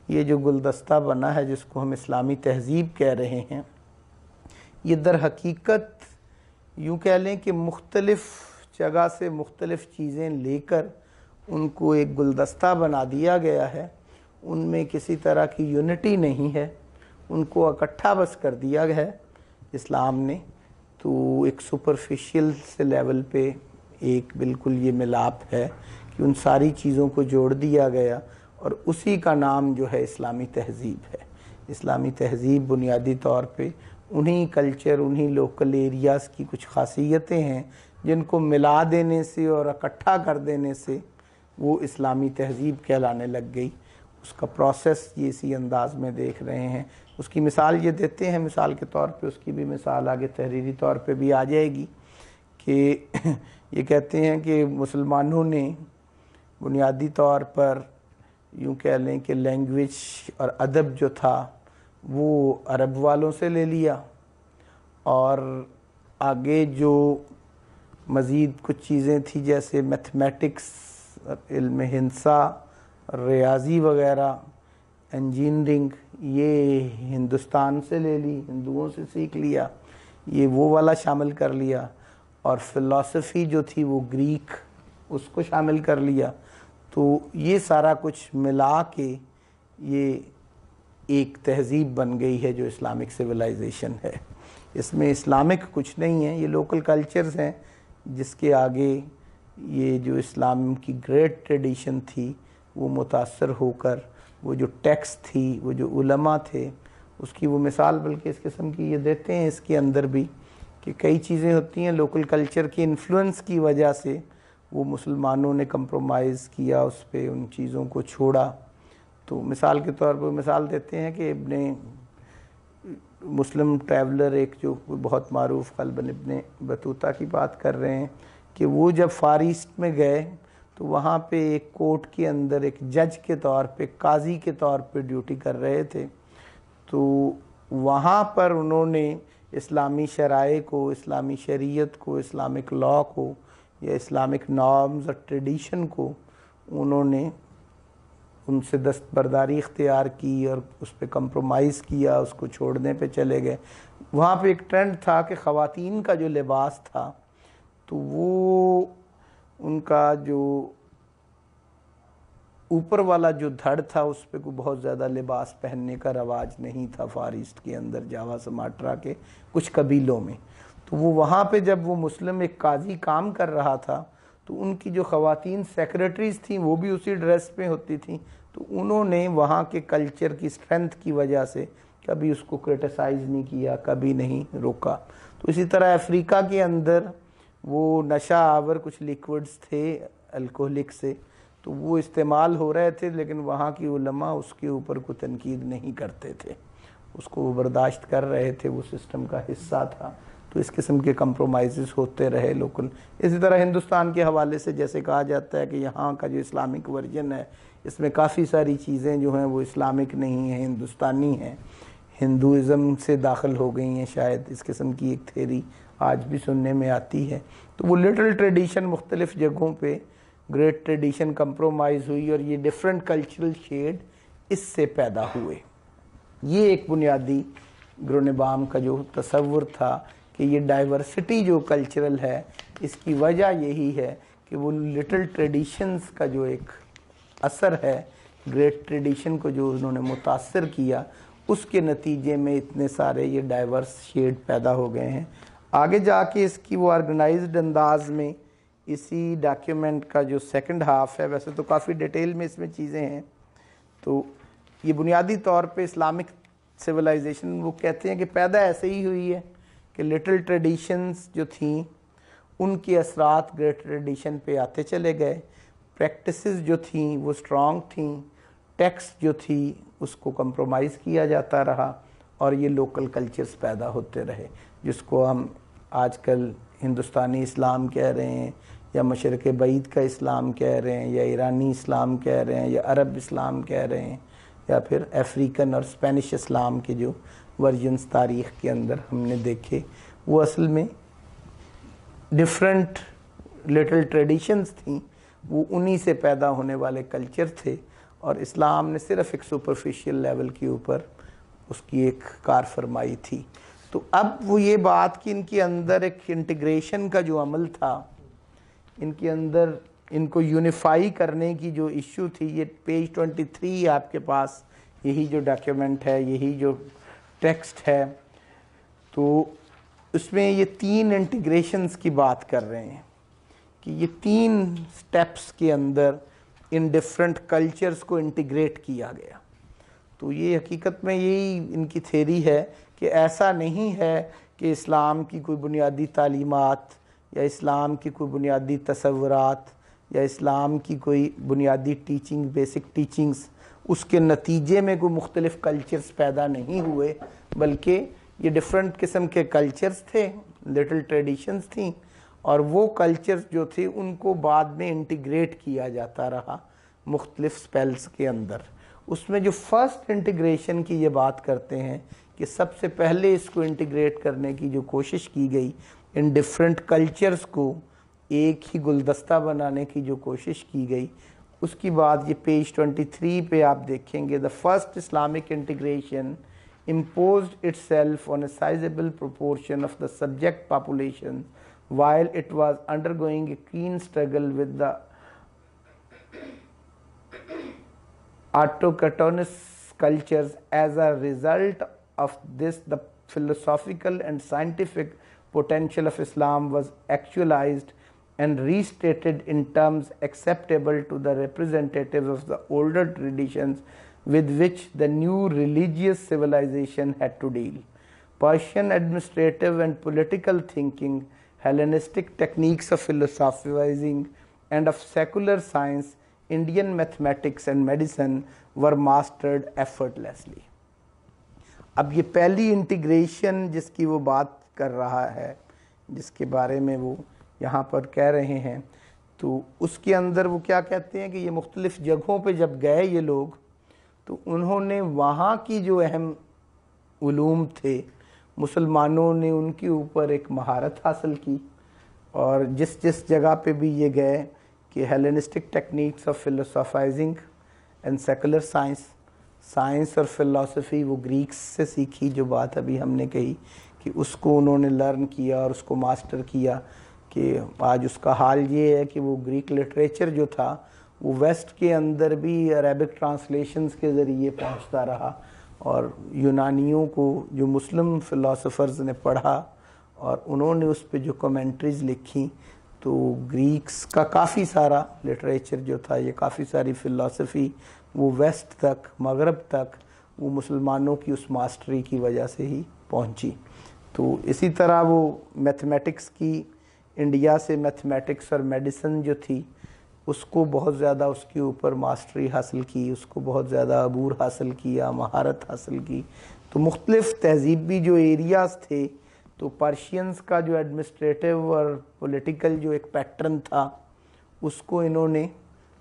یہ جو گلدستہ بنا ہے جس کو ہم اسلامی تہذیب کہہ رہے ہیں یہ در حقیقت یوں کہہ لیں کہ مختلف جگہ سے مختلف چیزیں لے کر ان کو ایک گلدستہ بنا دیا گیا ہے. ان میں کسی طرح کی یونٹی نہیں ہے ان کو اکٹھا بس کر دیا گیا ہے اسلام نے. تو ایک سپرفیشل سے لیول پہ ایک بالکل یہ ملاپ ہے کہ ان ساری چیزوں کو جوڑ دیا گیا اور اسی کا نام جو ہے اسلامی تہذیب ہے. اسلامی تہذیب بنیادی طور پہ انہی کلچر انہی لوکل ایریاز کی کچھ خاصیتیں ہیں جن کو ملا دینے سے اور اکٹھا کر دینے سے وہ اسلامی تہذیب کہلانے لگ گئی. اس کا پروسیس یہ اسی انداز میں دیکھ رہے ہیں. اس کی مثال یہ دیتے ہیں مثال کے طور پہ اس کی بھی مثال آگے تحریری طور پہ بھی آ جائے گی کہ یہ کہتے ہیں کہ مسلمانوں نے بنیادی طور پر یوں کہہ لیں کہ لینگویج اور ادب جو تھا وہ عرب والوں سے لے لیا اور آگے جو مزید کچھ چیزیں تھیں جیسے میتھمیٹکس علم ہندسہ ریاضی وغیرہ انجینئرنگ یہ ہندوستان سے لے لی ہندوؤں سے سیکھ لیا یہ وہ والا شامل کر لیا اور فلسفی جو تھی وہ گریک اس کو شامل کر لیا. تو یہ سارا کچھ ملا کے یہ ایک تہذیب بن گئی ہے جو اسلامک سویلائزیشن ہے. اس میں اسلامک کچھ نہیں ہے یہ لوکل کلچرز ہیں جس کے آگے یہ جو اسلام کی گریٹ ٹریڈیشن تھی وہ متاثر ہو کر وہ جو ٹیکسٹ تھی وہ جو علماء تھے اس کی وہ مثال بلکہ اس قسم کی یہ دیتے ہیں اس کے اندر بھی کہ کئی چیزیں ہوتی ہیں لوکل کلچر کے انفلوئنس کی وجہ سے وہ مسلمانوں نے کمپرومائز کیا اس پہ ان چیزوں کو چھوڑا. تو مثال کے طور پر مثال دیتے ہیں کہ ابن مسلم ٹریولر ایک جو بہت معروف غالباً ابن بطوطہ کی بات کر رہے ہیں کہ وہ جب فار ایسٹ میں گئے تو وہاں پہ ایک کورٹ کے اندر ایک جج کے طور پہ قاضی کے طور پہ ڈیوٹی کر رہے تھے. تو وہاں پر انہوں نے اسلامی شرائع کو اسلامی شریعت کو اسلامک لاء کو یا اسلامک نارمز اور ٹریڈیشن کو انہوں نے ان سے دستبرداری اختیار کی اور اس پہ کمپرومائز کیا، اس کو چھوڑنے پہ چلے گئے. وہاں پہ ایک ٹرینڈ تھا کہ خواتین کا جو لباس تھا تو وہ ان کا جو اوپر والا جو دھڑ تھا اس پہ کوئی بہت زیادہ لباس پہننے کا رواج نہیں تھا فار ایسٹ کے اندر، جاوا سماٹرا کے کچھ قبیلوں میں. تو وہ وہاں پہ جب وہ مسلم ایک قاضی کام کر رہا تھا تو ان کی جو خواتین سیکریٹریز تھیں وہ بھی اسی ڈریس پہ ہوتی تھیں. تو انہوں نے وہاں کے کلچر کی اسٹرینتھ کی وجہ سے کبھی اس کو کرٹیسائز نہیں کیا، کبھی نہیں روکا. تو اسی طرح افریقہ کے اندر وہ نشہ آور کچھ لیکوڈز تھے الکوہلک سے، تو وہ استعمال ہو رہے تھے، لیکن وہاں کی علماء اس کے اوپر کوئی تنقید نہیں کرتے تھے، اس کو وہ برداشت کر رہے تھے، وہ سسٹم کا حصہ تھا. تو اس قسم کے کمپرومائزز ہوتے رہے لوکل. اسی طرح ہندوستان کے حوالے سے جیسے کہا جاتا ہے کہ یہاں کا جو اسلامک ورژن ہے اس میں کافی ساری چیزیں جو ہیں وہ اسلامک نہیں ہیں، ہندوستانی ہیں، ہندوازم سے داخل ہو گئی ہیں شاید، اس قسم کی ایک تھیوری آج بھی سننے میں آتی ہے. تو وہ لٹل ٹریڈیشن مختلف جگہوں پہ گریٹ ٹریڈیشن کمپرومائز ہوئی اور یہ ڈیفرنٹ کلچرل شیڈ اس سے پیدا ہوئے. یہ ایک بنیادی گرونبام کا جو تصور تھا کہ یہ ڈائیورسٹی جو کلچرل ہے اس کی وجہ یہی ہے کہ وہ لٹل ٹریڈیشنز کا جو ایک اثر ہے، گریٹ ٹریڈیشن کو جو انہوں نے متاثر کیا، اس کے نتیجے میں اتنے سارے یہ ڈائیورس شیڈ پیدا ہو گئے ہیں. آگے جا کے اس کی وہ آرگنائزڈ انداز میں اسی ڈاکیومنٹ کا جو سیکنڈ ہاف ہے، ویسے تو کافی ڈیٹیل میں اس میں چیزیں ہیں، تو یہ بنیادی طور پہ اسلامک سویلائزیشن وہ کہتے ہیں کہ پیدا ایسے ہی ہوئی ہے کہ لٹل ٹریڈیشنز جو تھیں ان کے اثرات گریٹ ٹریڈیشن پہ آتے چلے گئے، پریکٹسز جو تھیں وہ اسٹرانگ تھیں، ٹیکسٹ جو تھی اس کو کمپرومائز کیا جاتا رہا اور یہ لوکل کلچرز پیدا ہوتے رہے، جس کو ہم آج کل ہندوستانی اسلام کہہ رہے ہیں یا مشرق بعید کا اسلام کہہ رہے ہیں یا ایرانی اسلام کہہ رہے ہیں یا عرب اسلام کہہ رہے ہیں یا پھر افریقن اور اسپینش اسلام کے جو ورژنز تاریخ کے اندر ہم نے دیکھے، وہ اصل میں ڈیفرنٹ لٹل ٹریڈیشنز تھیں، وہ انہی سے پیدا ہونے والے کلچر تھے اور اسلام نے صرف ایک سپرفیشل لیول کے اوپر اس کی ایک کار فرمائی تھی. تو اب وہ یہ بات کہ ان کے اندر ایک انٹیگریشن کا جو عمل تھا، ان کے اندر ان کو یونیفائی کرنے کی جو ایشو تھی، یہ پیج 23 آپ کے پاس یہی جو ڈاکیومنٹ ہے، یہی جو ٹیکسٹ ہے، تو اس میں یہ 3 انٹیگریشنز کی بات کر رہے ہیں کہ یہ 3 سٹیپس کے اندر ان ڈیفرنٹ کلچرز کو انٹیگریٹ کیا گیا. تو یہ حقیقت میں یہی ان کی تھیری ہے کہ ایسا نہیں ہے کہ اسلام کی کوئی بنیادی تعلیمات یا اسلام کی کوئی بنیادی تصورات یا اسلام کی کوئی بنیادی ٹیچنگ، بیسک ٹیچنگز، اس کے نتیجے میں کوئی مختلف کلچرز پیدا نہیں ہوئے، بلکہ یہ ڈیفرنٹ قسم کے کلچرز تھے، لٹل ٹریڈیشنز تھیں، اور وہ کلچرز جو تھے ان کو بعد میں انٹیگریٹ کیا جاتا رہا مختلف سپیلز کے اندر. اس میں جو فرسٹ انٹیگریشن کی یہ بات کرتے ہیں کہ سب سے پہلے اس کو انٹیگریٹ کرنے کی جو کوشش کی گئی، ان ڈیفرنٹ کلچرز کو ایک ہی گلدستہ بنانے کی جو کوشش کی گئی، اس کی بات یہ پیج 23 پہ آپ دیکھیں گے. The first Islamic integration imposed itself on a sizable proportion of the subject population while it was undergoing a keen struggle with the autochthonous cultures. As a result of this, the philosophical and scientific potential of Islam was actualized and restated in terms acceptable to the representatives of the older traditions with which the new religious civilization had to deal. Persian administrative and political thinking, Hellenistic techniques of philosophizing and of secular science, Indian mathematics and medicine were mastered effortlessly. اب یہ پہلی انٹیگریشن جس کی وہ بات کر رہا ہے، جس کے بارے میں وہ یہاں پر کہہ رہے ہیں، تو اس کے اندر وہ کیا کہتے ہیں کہ یہ مختلف جگہوں پہ جب گئے یہ لوگ، تو انہوں نے وہاں کی جو اہم علوم تھے مسلمانوں نے ان کے اوپر ایک مہارت حاصل کی اور جس جس جگہ پہ بھی یہ گئے کہ Hellenistic techniques of philosophizing and secular science اور فلسفی وہ گریکس سے سیکھی، جو بات ابھی ہم نے کہی کہ اس کو انہوں نے لرن کیا اور اس کو ماسٹر کیا، کہ آج اس کا حال یہ ہے کہ وہ گریک لٹریچر جو تھا وہ ویسٹ کے اندر بھی عربک ٹرانسلیشنز کے ذریعے پہنچتا رہا، اور یونانیوں کو جو مسلم فلاسفرز نے پڑھا اور انہوں نے اس پہ جو کمنٹریز لکھی، تو گریکس کا کافی سارا لٹریچر جو تھا، یہ کافی ساری فلسفی وہ ویسٹ تک، مغرب تک وہ مسلمانوں کی اس ماسٹری کی وجہ سے ہی پہنچی۔ تو اسی طرح وہ میتھمیٹکس کی، انڈیا سے میتھمیٹکس اور میڈیسن جو تھی اس کو بہت زیادہ اس کے اوپر ماسٹری حاصل کی، اس کو بہت زیادہ عبور حاصل کیا، مہارت حاصل کی۔ تو مختلف تہذیبی جو ایریاز تھے، تو پرشینز کا جو ایڈمنسٹریٹو اور پولیٹیکل جو ایک پیٹرن تھا اس کو انہوں نے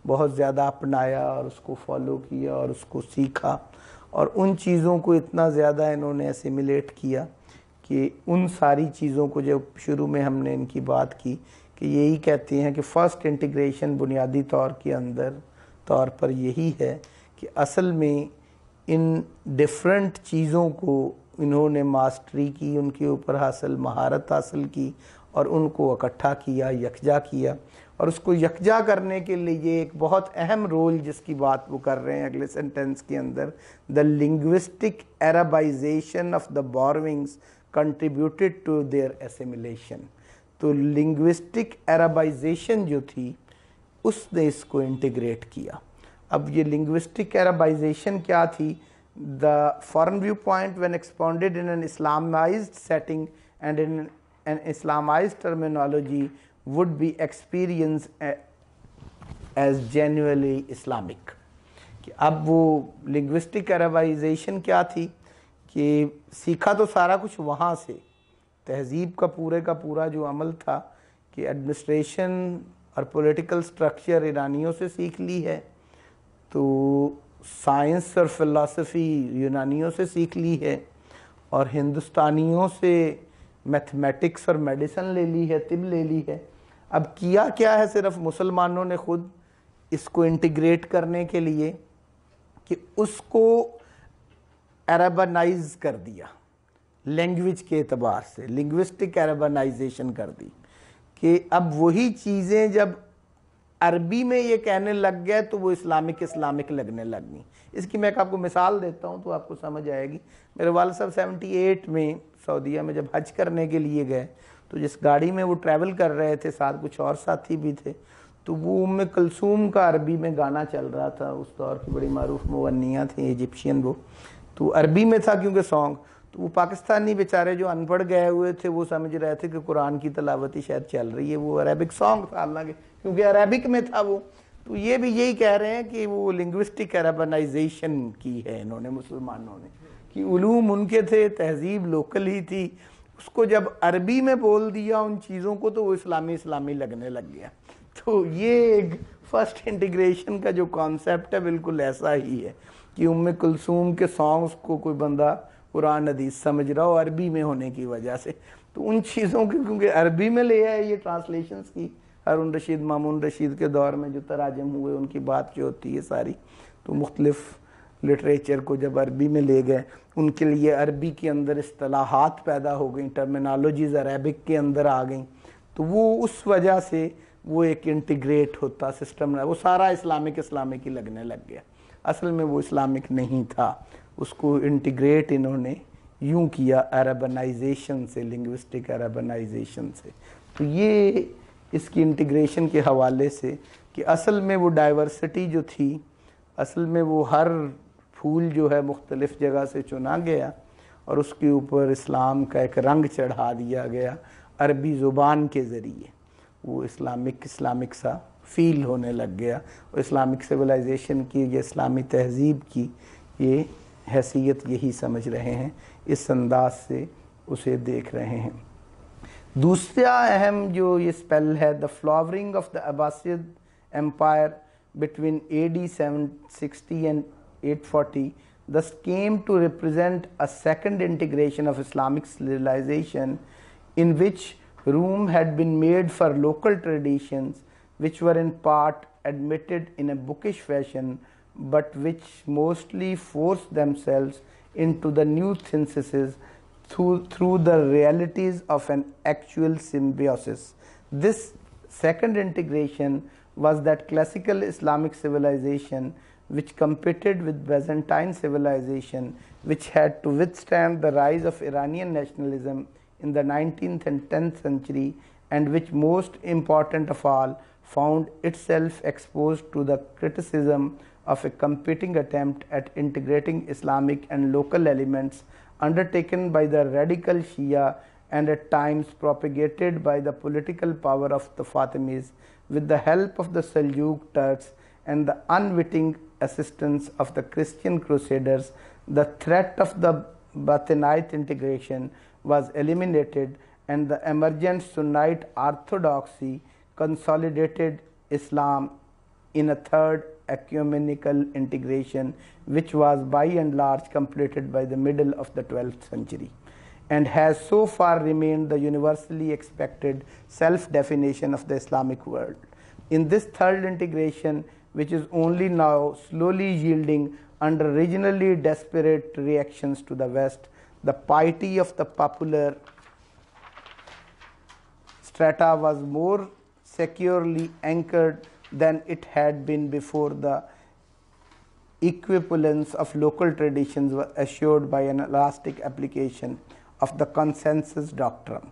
بہت زیادہ اپنایا اور اس کو فالو کیا اور اس کو سیکھا، اور ان چیزوں کو اتنا زیادہ انہوں نے اسیمیلیٹ کیا کہ ان ساری چیزوں کو جب شروع میں ہم نے ان کی بات کی کہ یہی کہتے ہیں کہ فرسٹ انٹیگریشن بنیادی طور پر یہی ہے کہ اصل میں ان ڈیفرنٹ چیزوں کو انہوں نے ماسٹری کی، ان کے اوپر مہارت حاصل کی اور ان کو اکٹھا کیا، یکجا کیا، اور اس کو یکجا کرنے کے لیے ایک بہت اہم رول جس کی بات وہ کر رہے ہیں اگلے سینٹنس کے اندر، the linguistic Arabization of the borrowings contributed to their assimilation. تو لنگوسٹک عربائزیشن جو تھی اس نے اس کو انٹیگریٹ کیا۔ اب یہ لنگوسٹک عربائزیشن کیا تھی؟ The foreign viewpoint when expounded in an Islamized setting and in an Islamized terminology would be experienced as genuinely Islamic۔ کہ اب وہ لنگوسٹک عربائزیشن کیا تھی کہ سیکھا تو سارا کچھ وہاں سے، تہذیب کا پورا جو عمل تھا کہ ایڈمنسٹریشن اور پولیٹیکل سٹرکچر ایرانیوں سے سیکھ لی ہے، تو سائنس اور فلسفی یونانیوں سے سیکھ لی ہے، اور ہندوستانیوں سے میتھمیٹکس اور میڈیسن لے لی ہے، طب لے لی ہے۔ اب کیا کیا ہے صرف مسلمانوں نے خود اس کو انٹیگریٹ کرنے کے لیے کہ اس کو عربنائز کر دیا، لینگویج کے اعتبار سے لنگوسٹک عربنائزیشن کر دی، کہ اب وہی چیزیں جب عربی میں یہ کہنے لگ گئے تو وہ اسلامک لگنے لگ گئی۔ اس کی میں آپ کو مثال دیتا ہوں تو آپ کو سمجھ آئے گی۔ میرے والد صاحب 78 میں سعودیہ میں جب حج کرنے کے لیے گئے تو جس گاڑی میں وہ ٹریول کر رہے تھے، ساتھ کچھ اور ساتھی بھی تھے، تو وہ ام کلثوم کا عربی میں گانا چل رہا تھا، اس دور کی بڑی معروف مغنیاں تھیں ایجپشین، وہ تو عربی میں تھا کیونکہ سانگ، تو وہ پاکستانی بیچارے جو ان پڑھ گئے ہوئے تھے وہ سمجھ رہے تھے کہ قرآن کی تلاوت ہی شاید چل رہی ہے، وہ عربک سانگ تھا، حالانکہ کیونکہ عربک میں تھا وہ۔ تو یہ بھی یہی کہہ رہے ہیں کہ وہ لنگوسٹک عربنائزیشن کی ہے انہوں نے، مسلمانوں نے، کہ علوم ان کے تھے، تہذیب لوکل ہی تھی، اس کو جب عربی میں بول دیا ان چیزوں کو تو وہ اسلامی لگنے لگ گیا۔ تو یہ ایک فرسٹ انٹیگریشن کا جو کانسیپٹ ہے بالکل ایسا ہی ہے کہ ام کلثوم کے سانگز کو کوئی بندہ قرآن حدیث سمجھ رہا ہو عربی میں ہونے کی وجہ سے، تو ان چیزوں کی کیونکہ عربی میں لے آئے یہ ٹرانسلیشنز کی، ہارون رشید، مامون رشید کے دور میں جو تراجم ہوئے ان کی بات جو ہوتی ہے ساری، تو مختلف لٹریچر کو جب عربی میں لے گئے، ان کے لیے عربی کے اندر اصطلاحات پیدا ہو گئیں، ٹرمینالوجیز عربک کے اندر آ گئیں، تو وہ اس وجہ سے وہ ایک انٹیگریٹ ہوتا سسٹم، وہ سارا اسلامک ہی لگنے لگ گیا، اصل میں وہ اسلامک نہیں تھا، اس کو انٹیگریٹ انہوں نے یوں کیا عربنائزیشن سے، لنگوسٹک عربنائزیشن سے۔ تو یہ اس کی انٹیگریشن کے حوالے سے کہ اصل میں وہ ڈائیورسٹی جو تھی، اصل میں وہ ہر پھول جو ہے مختلف جگہ سے چنا گیا اور اس کے اوپر اسلام کا ایک رنگ چڑھا دیا گیا عربی زبان کے ذریعے، وہ اسلامک سا فیل ہونے لگ گیا، اور اسلامک سویلائزیشن کی، یہ اسلامی تہذیب کی یہ حیثیت یہی سمجھ رہے ہیں، اس انداز سے اسے دیکھ رہے ہیں۔ دوسرا اہم جو یہ سپیل ہے، the flowering of the Abbasid empire between AD 760 and 840 thus came to represent a second integration of Islamic civilization in which room had been made for local traditions which were in part admitted in a bookish fashion, but which mostly forced themselves into the new synthesis through the realities of an actual symbiosis. This second integration was that classical Islamic civilization which competed with Byzantine civilization, which had to withstand the rise of Iranian nationalism in the 19th and 10th century, and which, most important of all, found itself exposed to the criticism of a competing attempt at integrating Islamic and local elements undertaken by the radical Shia and at times propagated by the political power of the Fatimids with the help of the Seljuk Turks and the unwitting assistance of the Christian Crusaders. The threat of the Batinite integration was eliminated, and the emergent Sunnite orthodoxy consolidated Islam in a third ecumenical integration, which was by and large completed by the middle of the 12th century, and has so far remained the universally expected self-definition of the Islamic world. In this third integration, which is only now slowly yielding under regionally desperate reactions to the West, the piety of the popular strata was more securely anchored than it had been before. The equivalence of local traditions was assured by an elastic application of the consensus doctrine.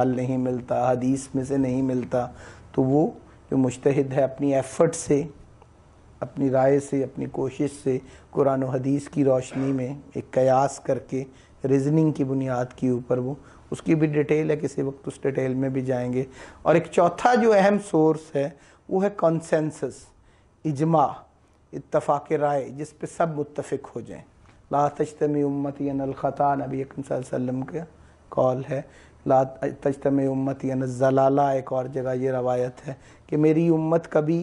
حل نہیں ملتا، حدیث میں سے نہیں ملتا، تو وہ جو مجتہد ہے اپنی ایفرٹ سے، اپنی رائے سے، اپنی کوشش سے قرآن و حدیث کی روشنی میں ایک قیاس کر کے ریزننگ کی بنیاد کے اوپر وہ، اس کی بھی ڈیٹیل ہے، کسی وقت اس ڈیٹیل میں بھی جائیں گے۔ اور ایک چوتھا جو اہم سورس ہے وہ ہے کنسنسس، اجماع، اتفاق رائے، جس پہ سب متفق ہو جائیں۔ لا تجتمع امتی علی الخطا، نبی اکرم صلی اللہ علیہ وسلم کا قول ہے۔ لا تجتمع امتی علی الضلالہ، ایک اور جگہ یہ روایت ہے کہ میری امت کبھی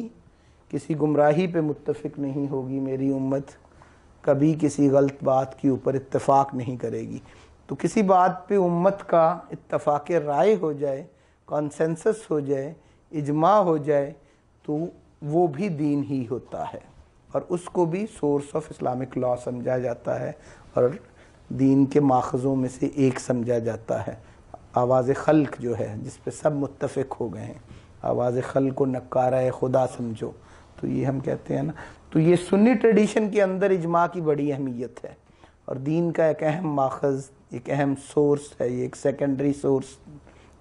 کسی گمراہی پہ متفق نہیں ہوگی، میری امت کبھی کسی غلط بات کے اوپر اتفاق نہیں کرے گی۔ تو کسی بات پہ امت کا اتفاق رائے ہو جائے، کنسنسس ہو جائے، اجماع ہو جائے، تو وہ بھی دین ہی ہوتا ہے، اور اس کو بھی سورس آف اسلامک لا سمجھا جاتا ہے، اور دین کے ماخذوں میں سے ایک سمجھا جاتا ہے۔ آواز خلق جو ہے جس پہ سب متفق ہو گئے ہیں، آواز خلق کو نکارہ خدا سمجھو، تو یہ ہم کہتے ہیں نا۔ تو یہ سنی ٹریڈیشن کے اندر اجماع کی بڑی اہمیت ہے، اور دین کا ایک اہم ماخذ، ایک اہم سورس ہے، یہ ایک سیکنڈری سورس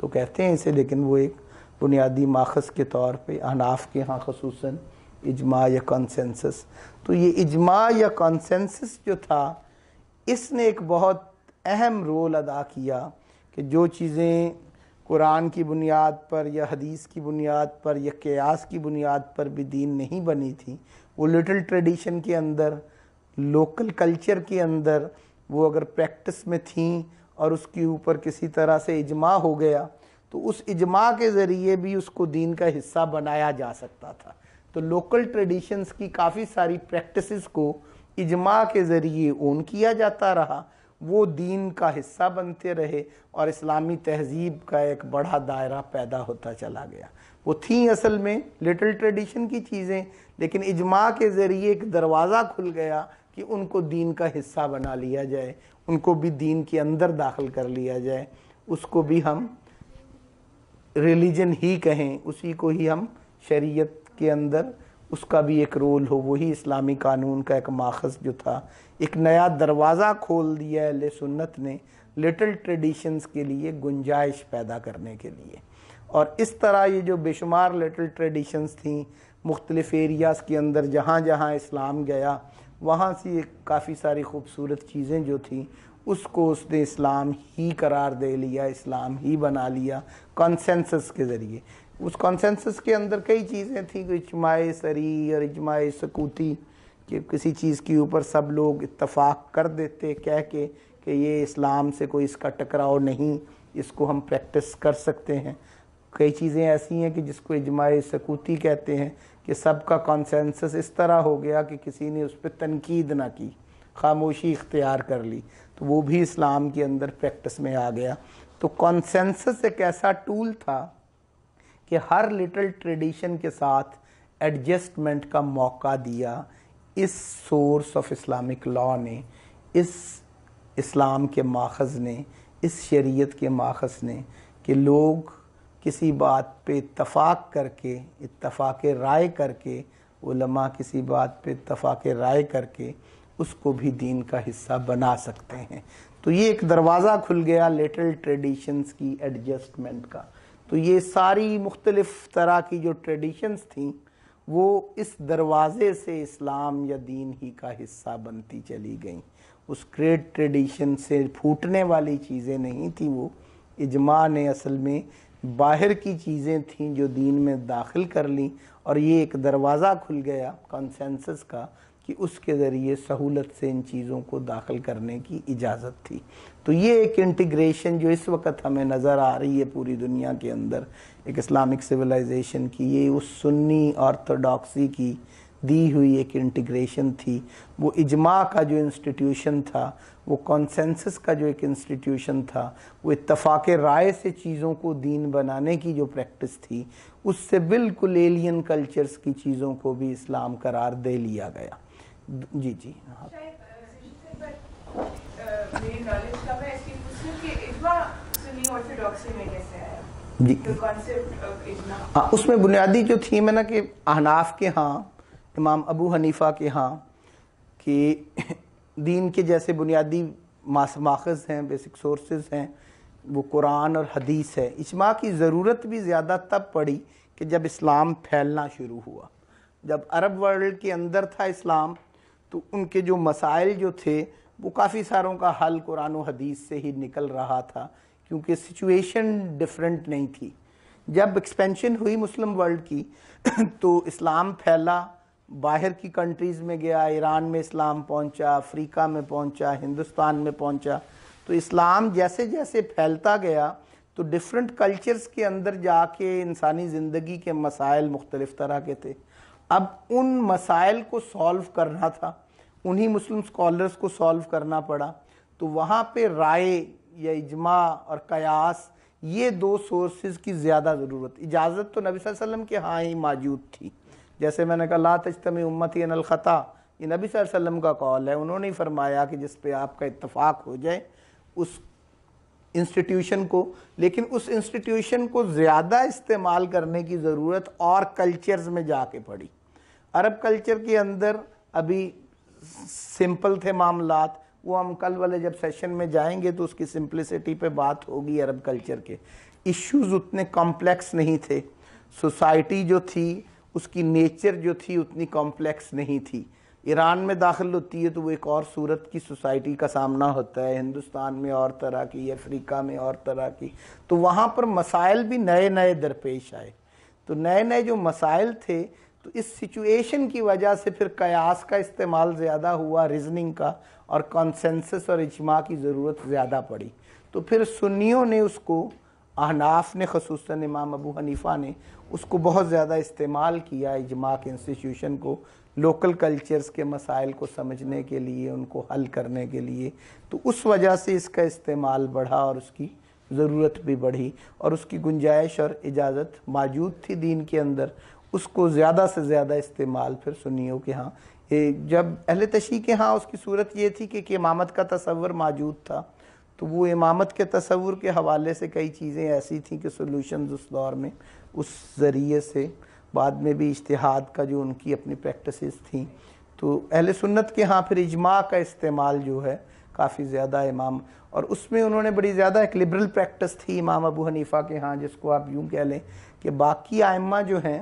تو کہتے ہیں اسے، لیکن وہ ایک بنیادی ماخذ کے طور پہ احناف کے ہاں خصوصاً اجماع یا کنسنسس۔ تو یہ اجماع یا کنسنسس جو تھا، اس نے ایک بہت اہم رول ادا کیا کہ جو چیزیں قرآن کی بنیاد پر یا حدیث کی بنیاد پر یا قیاس کی بنیاد پر بھی دین نہیں بنی تھیں، وہ لٹل ٹریڈیشن کے اندر، لوکل کلچر کے اندر وہ اگر پریکٹس میں تھیں اور اس کے اوپر کسی طرح سے اجماع ہو گیا، تو اس اجماع کے ذریعے بھی اس کو دین کا حصہ بنایا جا سکتا تھا۔ تو لوکل ٹریڈیشنز کی کافی ساری پریکٹسز کو اجماع کے ذریعے اون کیا جاتا رہا، وہ دین کا حصہ بنتے رہے، اور اسلامی تہذیب کا ایک بڑا دائرہ پیدا ہوتا چلا گیا۔ وہ تھیں اصل میں لٹل ٹریڈیشن کی چیزیں، لیکن اجماع کے ذریعے ایک دروازہ کھل گیا کہ ان کو دین کا حصہ بنا لیا جائے، ان کو بھی دین کے اندر داخل کر لیا جائے، اس کو بھی ہم ریلیجن ہی کہیں، اسی کو ہی ہم شریعت کے اندر اس کا بھی ایک رول ہو، وہی اسلامی قانون کا ایک ماخذ جو تھا۔ ایک نیا دروازہ کھول دیا اہل سنت نے لٹل ٹریڈیشنز کے لیے گنجائش پیدا کرنے کے لیے، اور اس طرح یہ جو بے شمار لٹل ٹریڈیشنز تھیں مختلف ایریاز کے اندر، جہاں جہاں اسلام گیا وہاں سے کافی ساری خوبصورت چیزیں جو تھیں اس کو اس نے اسلام ہی قرار دے لیا، اسلام ہی بنا لیا کنسنسس کے ذریعے۔ اس کنسنسس کے اندر کئی چیزیں تھیں، اجماع سری اور اجماع سکوتی، کہ کسی چیز کے اوپر سب لوگ اتفاق کر دیتے کہہ کے کہ یہ اسلام سے کوئی اس کا ٹکراؤ نہیں، اس کو ہم پریکٹس کر سکتے ہیں۔ کئی چیزیں ایسی ہیں کہ جس کو اجماع سکوتی کہتے ہیں، کہ سب کا کنسنسس اس طرح ہو گیا کہ کسی نے اس پہ تنقید نہ کی، خاموشی اختیار کر لی، تو وہ بھی اسلام کے اندر پریکٹس میں آ گیا۔ تو کنسنسس ایک ایسا ٹول تھا کہ ہر لٹل ٹریڈیشن کے ساتھ ایڈجسٹمنٹ کا موقع دیا اس سورس آف اسلامک لا نے، اس اسلام کے ماخذ نے، اس شریعت کے ماخذ نے، کہ لوگ کسی بات پہ اتفاق کر کے، اتفاق رائے کر کے، علماء کسی بات پہ اتفاق رائے کر کے اس کو بھی دین کا حصہ بنا سکتے ہیں۔ تو یہ ایک دروازہ کھل گیا لٹل ٹریڈیشنز کی ایڈجسٹمنٹ کا۔ تو یہ ساری مختلف طرح کی جو ٹریڈیشنز تھیں وہ اس دروازے سے اسلام یا دین ہی کا حصہ بنتی چلی گئیں۔ اس گریٹ ٹریڈیشن سے پھوٹنے والی چیزیں نہیں تھیں، وہ اجماع نے اصل میں باہر کی چیزیں تھیں جو دین میں داخل کر لیں، اور یہ ایک دروازہ کھل گیا کنسنسس کا کہ اس کے ذریعے سہولت سے ان چیزوں کو داخل کرنے کی اجازت تھی۔ تو یہ ایک انٹیگریشن جو اس وقت ہمیں نظر آ رہی ہے پوری دنیا کے اندر ایک اسلامک سویلائزیشن کی، یہ اس سنی آرتھوڈاکسی کی دی ہوئی ایک انٹیگریشن تھی۔ وہ اجماع کا جو انسٹیٹیوشن تھا، وہ کنسنسس کا جو ایک انسٹیٹیوشن تھا، وہ اتفاق رائے سے چیزوں کو دین بنانے کی جو پریکٹس تھی، اس سے بالکل ایلین کلچرز کی چیزوں کو بھی اسلام قرار دے لیا گیا۔ جی جی میری نالج کم ہے اس کی پوچھوں کہ اجماع سنی آرتھوڈاکسی میں کیسے آیا؟ جی کانسیپٹ آف اجماع اس میں بنیادی جو تھیم ہے نا کہ احناف کے ہاں، امام ابو حنیفہ کے ہاں، کہ دین کے جیسے بنیادی ماخذ ہیں، بیسک سورسز ہیں وہ قرآن اور حدیث ہے. اجماع کی ضرورت بھی زیادہ تب پڑی کہ جب اسلام پھیلنا شروع ہوا. جب عرب ورلڈ کے اندر تھا اسلام تو ان کے جو مسائل جو تھے وہ کافی ساروں کا حل قرآن و حدیث سے ہی نکل رہا تھا, کیونکہ سچویشن ڈیفرنٹ نہیں تھی. جب ایکسپینشن ہوئی مسلم ورلڈ کی تو اسلام پھیلا, باہر کی کنٹریز میں گیا, ایران میں اسلام پہنچا, افریقہ میں پہنچا, ہندوستان میں پہنچا. تو اسلام جیسے جیسے پھیلتا گیا تو ڈیفرنٹ کلچرز کے اندر جا کے انسانی زندگی کے مسائل مختلف طرح کے تھے. اب ان مسائل کو سالو کرنا تھا, انہی مسلم اسکالرز کو سالو کرنا پڑا. تو وہاں پہ رائے یا اجماع اور قیاس یہ دو سورسز کی زیادہ ضرورت. اجازت تو نبی صلی اللہ علیہ وسلم کے ہاں ہی موجود تھی. جیسے میں نے کہا لا تجتمع امتی علی الخطا, یہ نبی صلی اللہ علیہ وسلم کا قول ہے. انہوں نے فرمایا کہ جس پہ آپ کا اتفاق ہو جائے اس انسٹیٹیوشن کو, لیکن اس انسٹیٹیوشن کو زیادہ استعمال کرنے کی ضرورت اور کلچرز میں جا کے پڑی. عرب کلچر کے اندر ابھی سمپل تھے معاملات, وہ ہم کل والے جب سیشن میں جائیں گے تو اس کی سمپلسٹی پہ بات ہوگی. عرب کلچر کے ایشوز اتنے کمپلیکس نہیں تھے, سوسائٹی جو تھی اس کی نیچر جو تھی اتنی کمپلیکس نہیں تھی. ایران میں داخل ہوتی ہے تو وہ ایک اور صورت کی سوسائٹی کا سامنا ہوتا ہے, ہندوستان میں اور طرح کی, افریقہ میں اور طرح کی. تو وہاں پر مسائل بھی نئے نئے درپیش آئے. تو نئے نئے جو مسائل تھے تو اس سچویشن کی وجہ سے پھر قیاس کا استعمال زیادہ ہوا, ریزننگ کا, اور کنسنسس اور اجماع کی ضرورت زیادہ پڑی. تو پھر سنیوں نے اس کو, احناف نے خصوصاً امام ابو حنیفہ نے اس کو بہت زیادہ استعمال کیا اجماع کے انسٹیٹیوشن کو, لوکل کلچرز کے مسائل کو سمجھنے کے لیے, ان کو حل کرنے کے لیے. تو اس وجہ سے اس کا استعمال بڑھا اور اس کی ضرورت بھی بڑھی, اور اس کی گنجائش اور اجازت موجود تھی دین کے اندر. اس کو زیادہ سے زیادہ استعمال پھر سنیوں کے ہاں, جب اہل تشیع کے ہاں اس کی صورت یہ تھی کہ امامت کا تصور موجود تھا, تو وہ امامت کے تصور کے حوالے سے کئی چیزیں ایسی تھیں کہ سولوشنز اس دور میں اس ذریعے سے, بعد میں بھی اجتہاد کا جو ان کی اپنی پریکٹسز تھیں. تو اہل سنت کے ہاں پھر اجماع کا استعمال جو ہے کافی زیادہ امام, اور اس میں انہوں نے بڑی زیادہ ایک لبرل پریکٹس تھی امام ابو حنیفہ کے ہاں, جس کو آپ یوں کہہ لیں کہ باقی ائمہ جو ہیں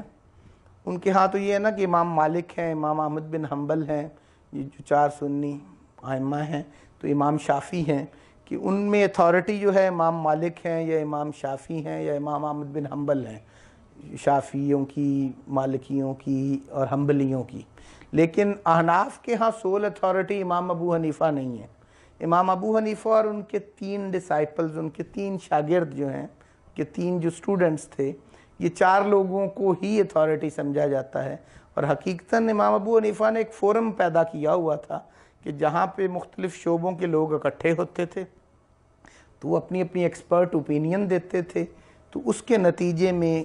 ان کے ہاں تو یہ ہے نا کہ امام مالک ہیں, امام احمد بن حنبل ہیں, یہ جو 4 سنی ائمہ ہیں, تو امام شافعی ہیں کہ ان میں اتھارٹی جو ہے امام مالک ہیں یا امام شافعی ہیں یا امام احمد بن حنبل ہیں, شافعیوں کی, مالکیوں کی اور حنبلیوں کی. لیکن احناف کے ہاں سول اتھارٹی امام ابو حنیفہ نہیں ہے. امام ابو حنیفہ اور ان کے 3 ڈسائپلز, ان کے 3 شاگرد جو ہیں, کہ 3 جو اسٹوڈنٹس تھے, یہ 4 لوگوں کو ہی اتھارٹی سمجھا جاتا ہے. اور حقیقتاً امام ابو حنیفہ نے ایک فورم پیدا کیا ہوا تھا کہ جہاں پہ مختلف شعبوں کے لوگ اکٹھے ہوتے تھے, تو وہ اپنی اپنی ایکسپرٹ اوپینین دیتے تھے, تو اس کے نتیجے میں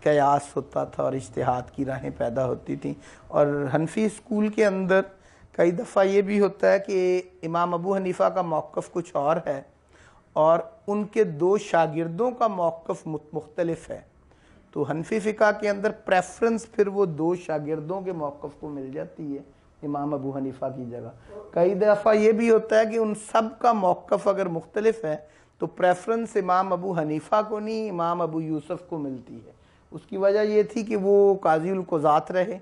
قیاس ہوتا تھا اور اجتہاد کی راہیں پیدا ہوتی تھیں. اور حنفی اسکول کے اندر کئی دفعہ یہ بھی ہوتا ہے کہ امام ابو حنیفہ کا موقف کچھ اور ہے اور ان کے 2 شاگردوں کا موقف مختلف ہے. تو حنفی فقہ کے اندر پریفرنس پھر وہ 2 شاگردوں کے موقف کو مل جاتی ہے امام ابو حنیفہ کی جگہ. کئی دفعہ یہ بھی ہوتا ہے کہ ان سب کا موقف اگر مختلف ہے تو پریفرنس امام ابو حنیفہ کو نہیں, امام ابو یوسف کو ملتی ہے. اس کی وجہ یہ تھی کہ وہ قاضی القضات رہے,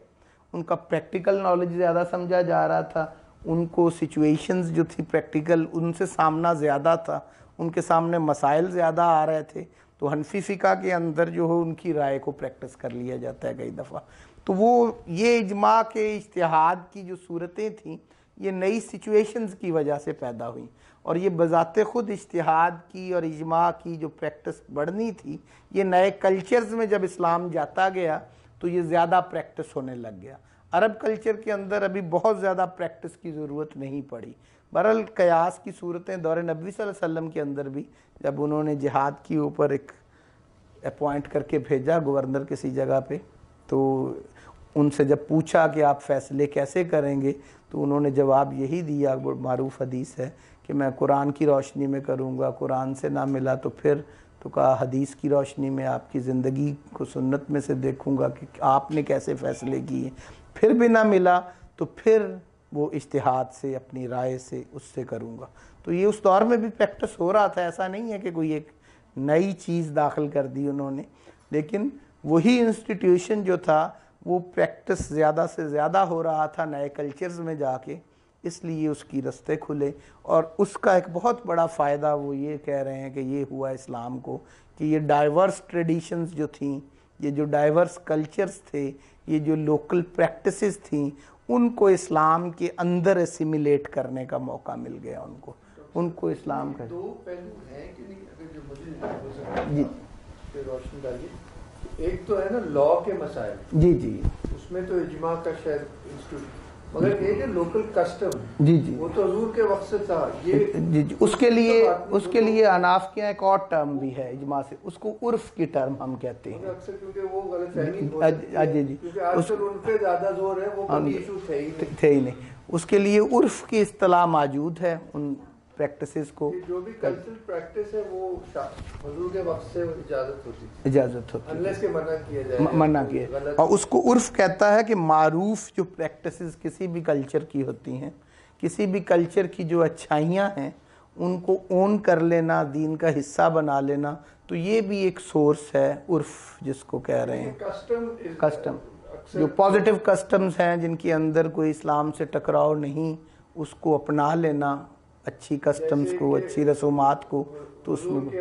ان کا پریکٹیکل نالج زیادہ سمجھا جا رہا تھا, ان کو سچویشنز جو تھی پریکٹیکل ان سے سامنا زیادہ تھا, ان کے سامنے مسائل زیادہ آ رہے تھے. تو حنفی فقہ کے اندر جو ہو ان کی رائے کو پریکٹس کر لیا جاتا ہے کئی دفعہ. تو وہ یہ اجماع کے اجتہاد کی جو صورتیں تھیں یہ نئی سچویشنز کی وجہ سے پیدا ہوئیں, اور یہ بذات خود اجتہاد کی اور اجماع کی جو پریکٹس بڑھنی تھی یہ نئے کلچرز میں جب اسلام جاتا گیا تو یہ زیادہ پریکٹس ہونے لگ گیا. عرب کلچر کے اندر ابھی بہت زیادہ پریکٹس کی ضرورت نہیں پڑی. بہرحال قیاس کی صورتیں دور نبوی صلی اللہ علیہ وسلم کے اندر بھی, جب انہوں نے جہاد کے اوپر ایک اپوائنٹ کر کے بھیجا گورنر کسی جگہ پہ, تو ان سے جب پوچھا کہ آپ فیصلے کیسے کریں گے تو انہوں نے جواب یہی دیا, معروف حدیث ہے کہ میں قرآن کی روشنی میں کروں گا, قرآن سے نہ ملا تو پھر تو کہا حدیث کی روشنی میں آپ کی زندگی کو سنت میں سے دیکھوں گا کہ آپ نے کیسے فیصلے کیے, پھر بھی نہ ملا تو پھر وہ اجتہاد سے اپنی رائے سے اس سے کروں گا. تو یہ اس دور میں بھی پریکٹس ہو رہا تھا، ایسا نہیں ہے کہ کوئی ایک نئی چیز داخل کر دی انہوں نے، لیکن وہی انسٹیٹیوشن جو تھا وہ پریکٹس زیادہ سے زیادہ ہو رہا تھا نئے کلچرز میں جا کے، اس لیے اس کی رستے کھلے. اور اس کا ایک بہت بڑا فائدہ وہ یہ کہہ رہے ہیں کہ یہ ہوا اسلام کو، کہ یہ ڈائیورس ٹریڈیشنز جو تھیں، یہ جو ڈائیورس کلچرز تھے، یہ جو لوکل پریکٹسز تھیں، ان کو اسلام کے اندر اسیمیلیٹ کرنے کا موقع مل گیا ان کو اسلام کا. دو پہلو ہیں کہ نہیں، اگر جو مجھے جی روشن ڈالیے. ایک تو ہے نا لا کے مسائل، جی جی اس میں تو اجماع کا شاید انسٹیٹیوٹ، مگر ایک ہے لوکل کسٹم، جی جی وہ تو حضور کے وقت سے تھا. یہ جی جی اس کے لیے اناف کے ایک اور ٹرم بھی ہے اجماع سے، اس کو عرف کی ٹرم ہم کہتے ہیں. اکثر کیونکہ وہ غلط فہمی ہو سکتی ہے، جی جی کیونکہ آج کل ان پہ زیادہ زور ہے، وہ کوئی ایشو تھے ہی نہیں. اس کے لیے عرف کی اصطلاح موجود ہے ان پریکٹسز کو. جو بھی کلچرل پریکٹس ہے وہ حضور کے وقت سے اجازت ہوتی انلیس کہ منع کیا جائے، اور اس کو عرف کہتا ہے کہ معروف جو پریکٹسز کسی بھی کلچر کی ہوتی ہیں، کسی بھی کلچر کی جو اچھائیاں ہیں ان کو اون کر لینا، دین کا حصہ بنا لینا، تو یہ بھی ایک سورس ہے عرف جس کو کہہ رہے ہیں. کسٹم جو پازیٹیو کسٹمز ہیں جن کے اندر کوئی اسلام سے ٹکراؤ نہیں، اس کو اپنا لینا، اچھی کسٹمز کو، اچھی رسومات کو. تو اس میں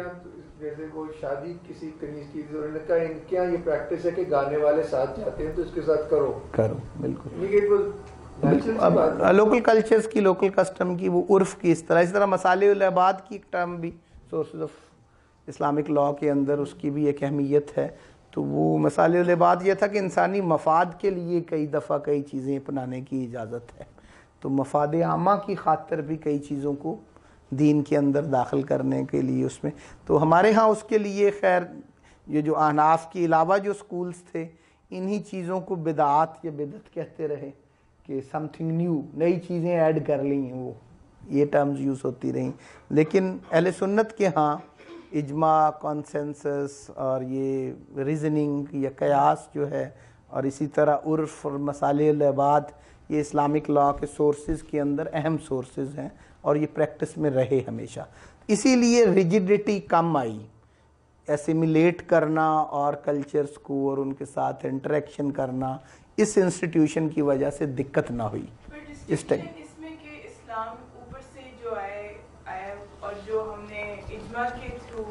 جیسے کوئی شادی کسی کنیز کی، انہوں نے کہا ان کے یہاں یہ پریکٹس ہے کہ گانے والے ساتھ جاتے ہیں تو اس کے ساتھ کرو بالکل. اب لوکل کلچرز کی، لوکل کسٹم کی، وہ عرف کی اس طرح مصالح العباد کی ایک ٹرم بھی سورسز آف اسلامک لاء کے اندر اس کی بھی ایک اہمیت ہے. تو وہ مصالح العباد یہ تھا کہ انسانی مفاد کے لیے کئی دفعہ کئی چیزیں اپنانے کی اجازت ہے، تو مفاد عامہ کی خاطر بھی کئی چیزوں کو دین کے اندر داخل کرنے کے لیے اس میں. تو ہمارے ہاں اس کے لیے خیر یہ جو احناف کے علاوہ جو سکولز تھے انہی چیزوں کو بدعات یا بدعت کہتے رہے، کہ سم تھنگ نیو، نئی چیزیں ایڈ کر لی ہیں، وہ یہ ٹرمز یوز ہوتی رہیں. لیکن اہل سنت کے ہاں اجماع، کانسنسس اور یہ ریزننگ یا قیاس جو ہے، اور اسی طرح عرف اور مصالح العباد، یہ اسلامک لاء کے سورسز کے اندر اہم سورسز ہیں اور یہ پریکٹس میں رہے ہمیشہ. اسی لیے ریجیڈیٹی کم آئی، ایسیمیلیٹ کرنا اور کلچرز کو اور ان کے ساتھ انٹریکشن کرنا اس انسٹیٹیوشن کی وجہ سے دقت نہ ہوئی. اس ٹائم اس میں کہ اسلام اوپر سے جو آیا اور جو ہم نے اجماع کے تھرو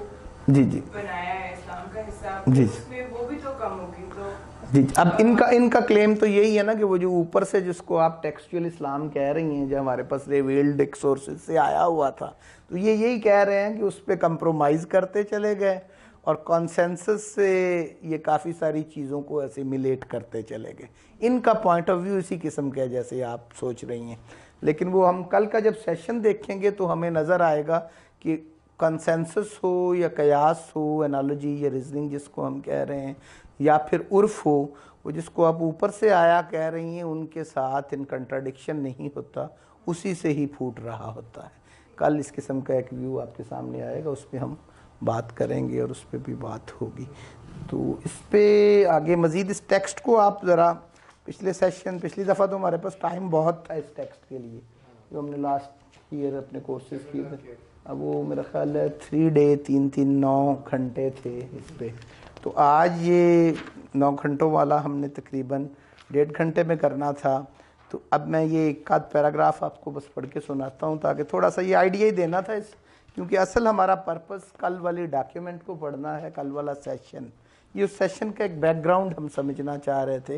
جی جی بنایا ہے اسلام کا حصہ، جی اس میں وہ بھی تو کم ہوگی. تو جی اب ان کا کلیم تو یہی ہے نا کہ وہ جو اوپر سے جس کو آپ ٹیکسچوئل اسلام کہہ رہی ہیں، جو ہمارے پاس ریویلڈ ایک سورسز سے آیا ہوا تھا، تو یہ یہی کہہ رہے ہیں کہ اس پہ کمپرومائز کرتے چلے گئے اور کانسنسس سے یہ کافی ساری چیزوں کو اسیمیلیٹ کرتے چلے گئے. ان کا پوائنٹ آف ویو اسی قسم کا ہے جیسے آپ سوچ رہی ہیں. لیکن وہ ہم کل کا جب سیشن دیکھیں گے تو ہمیں نظر آئے گا کہ کنسنسس ہو یا قیاس ہو، انالوجی یا ریزننگ جس کو ہم کہہ رہے ہیں، یا پھر عرف ہو، وہ جس کو آپ اوپر سے آیا کہہ رہی ہیں، ان کے ساتھ ان کنٹراڈکشن نہیں ہوتا، اسی سے ہی پھوٹ رہا ہوتا ہے. کل اس قسم کا ایک ویو آپ کے سامنے آئے گا، اس پہ ہم بات کریں گے اور اس پہ بھی بات ہوگی. تو اس پہ آگے مزید اس ٹیکسٹ کو آپ ذرا پچھلی دفعہ تو ہمارے پاس ٹائم بہت تھا اس ٹیکسٹ کے لیے، جو ہم نے لاسٹ ایئر اپنے کورسز کیے تھے. اب وہ میرا خیال ہے 3 ڈے 9 گھنٹے تھے اس پہ. تو آج یہ 9 گھنٹوں والا ہم نے تقریباً 1.5 گھنٹے میں کرنا تھا. تو اب میں یہ ایک آدھ پیراگراف آپ کو بس پڑھ کے سناتا ہوں تاکہ تھوڑا سا یہ آئیڈیا ہی دینا تھا کیونکہ اصل ہمارا پرپس کل والی ڈاکیومنٹ کو پڑھنا ہے، کل والا سیشن. یہ اس سیشن کا ایک بیک گراؤنڈ ہم سمجھنا چاہ رہے تھے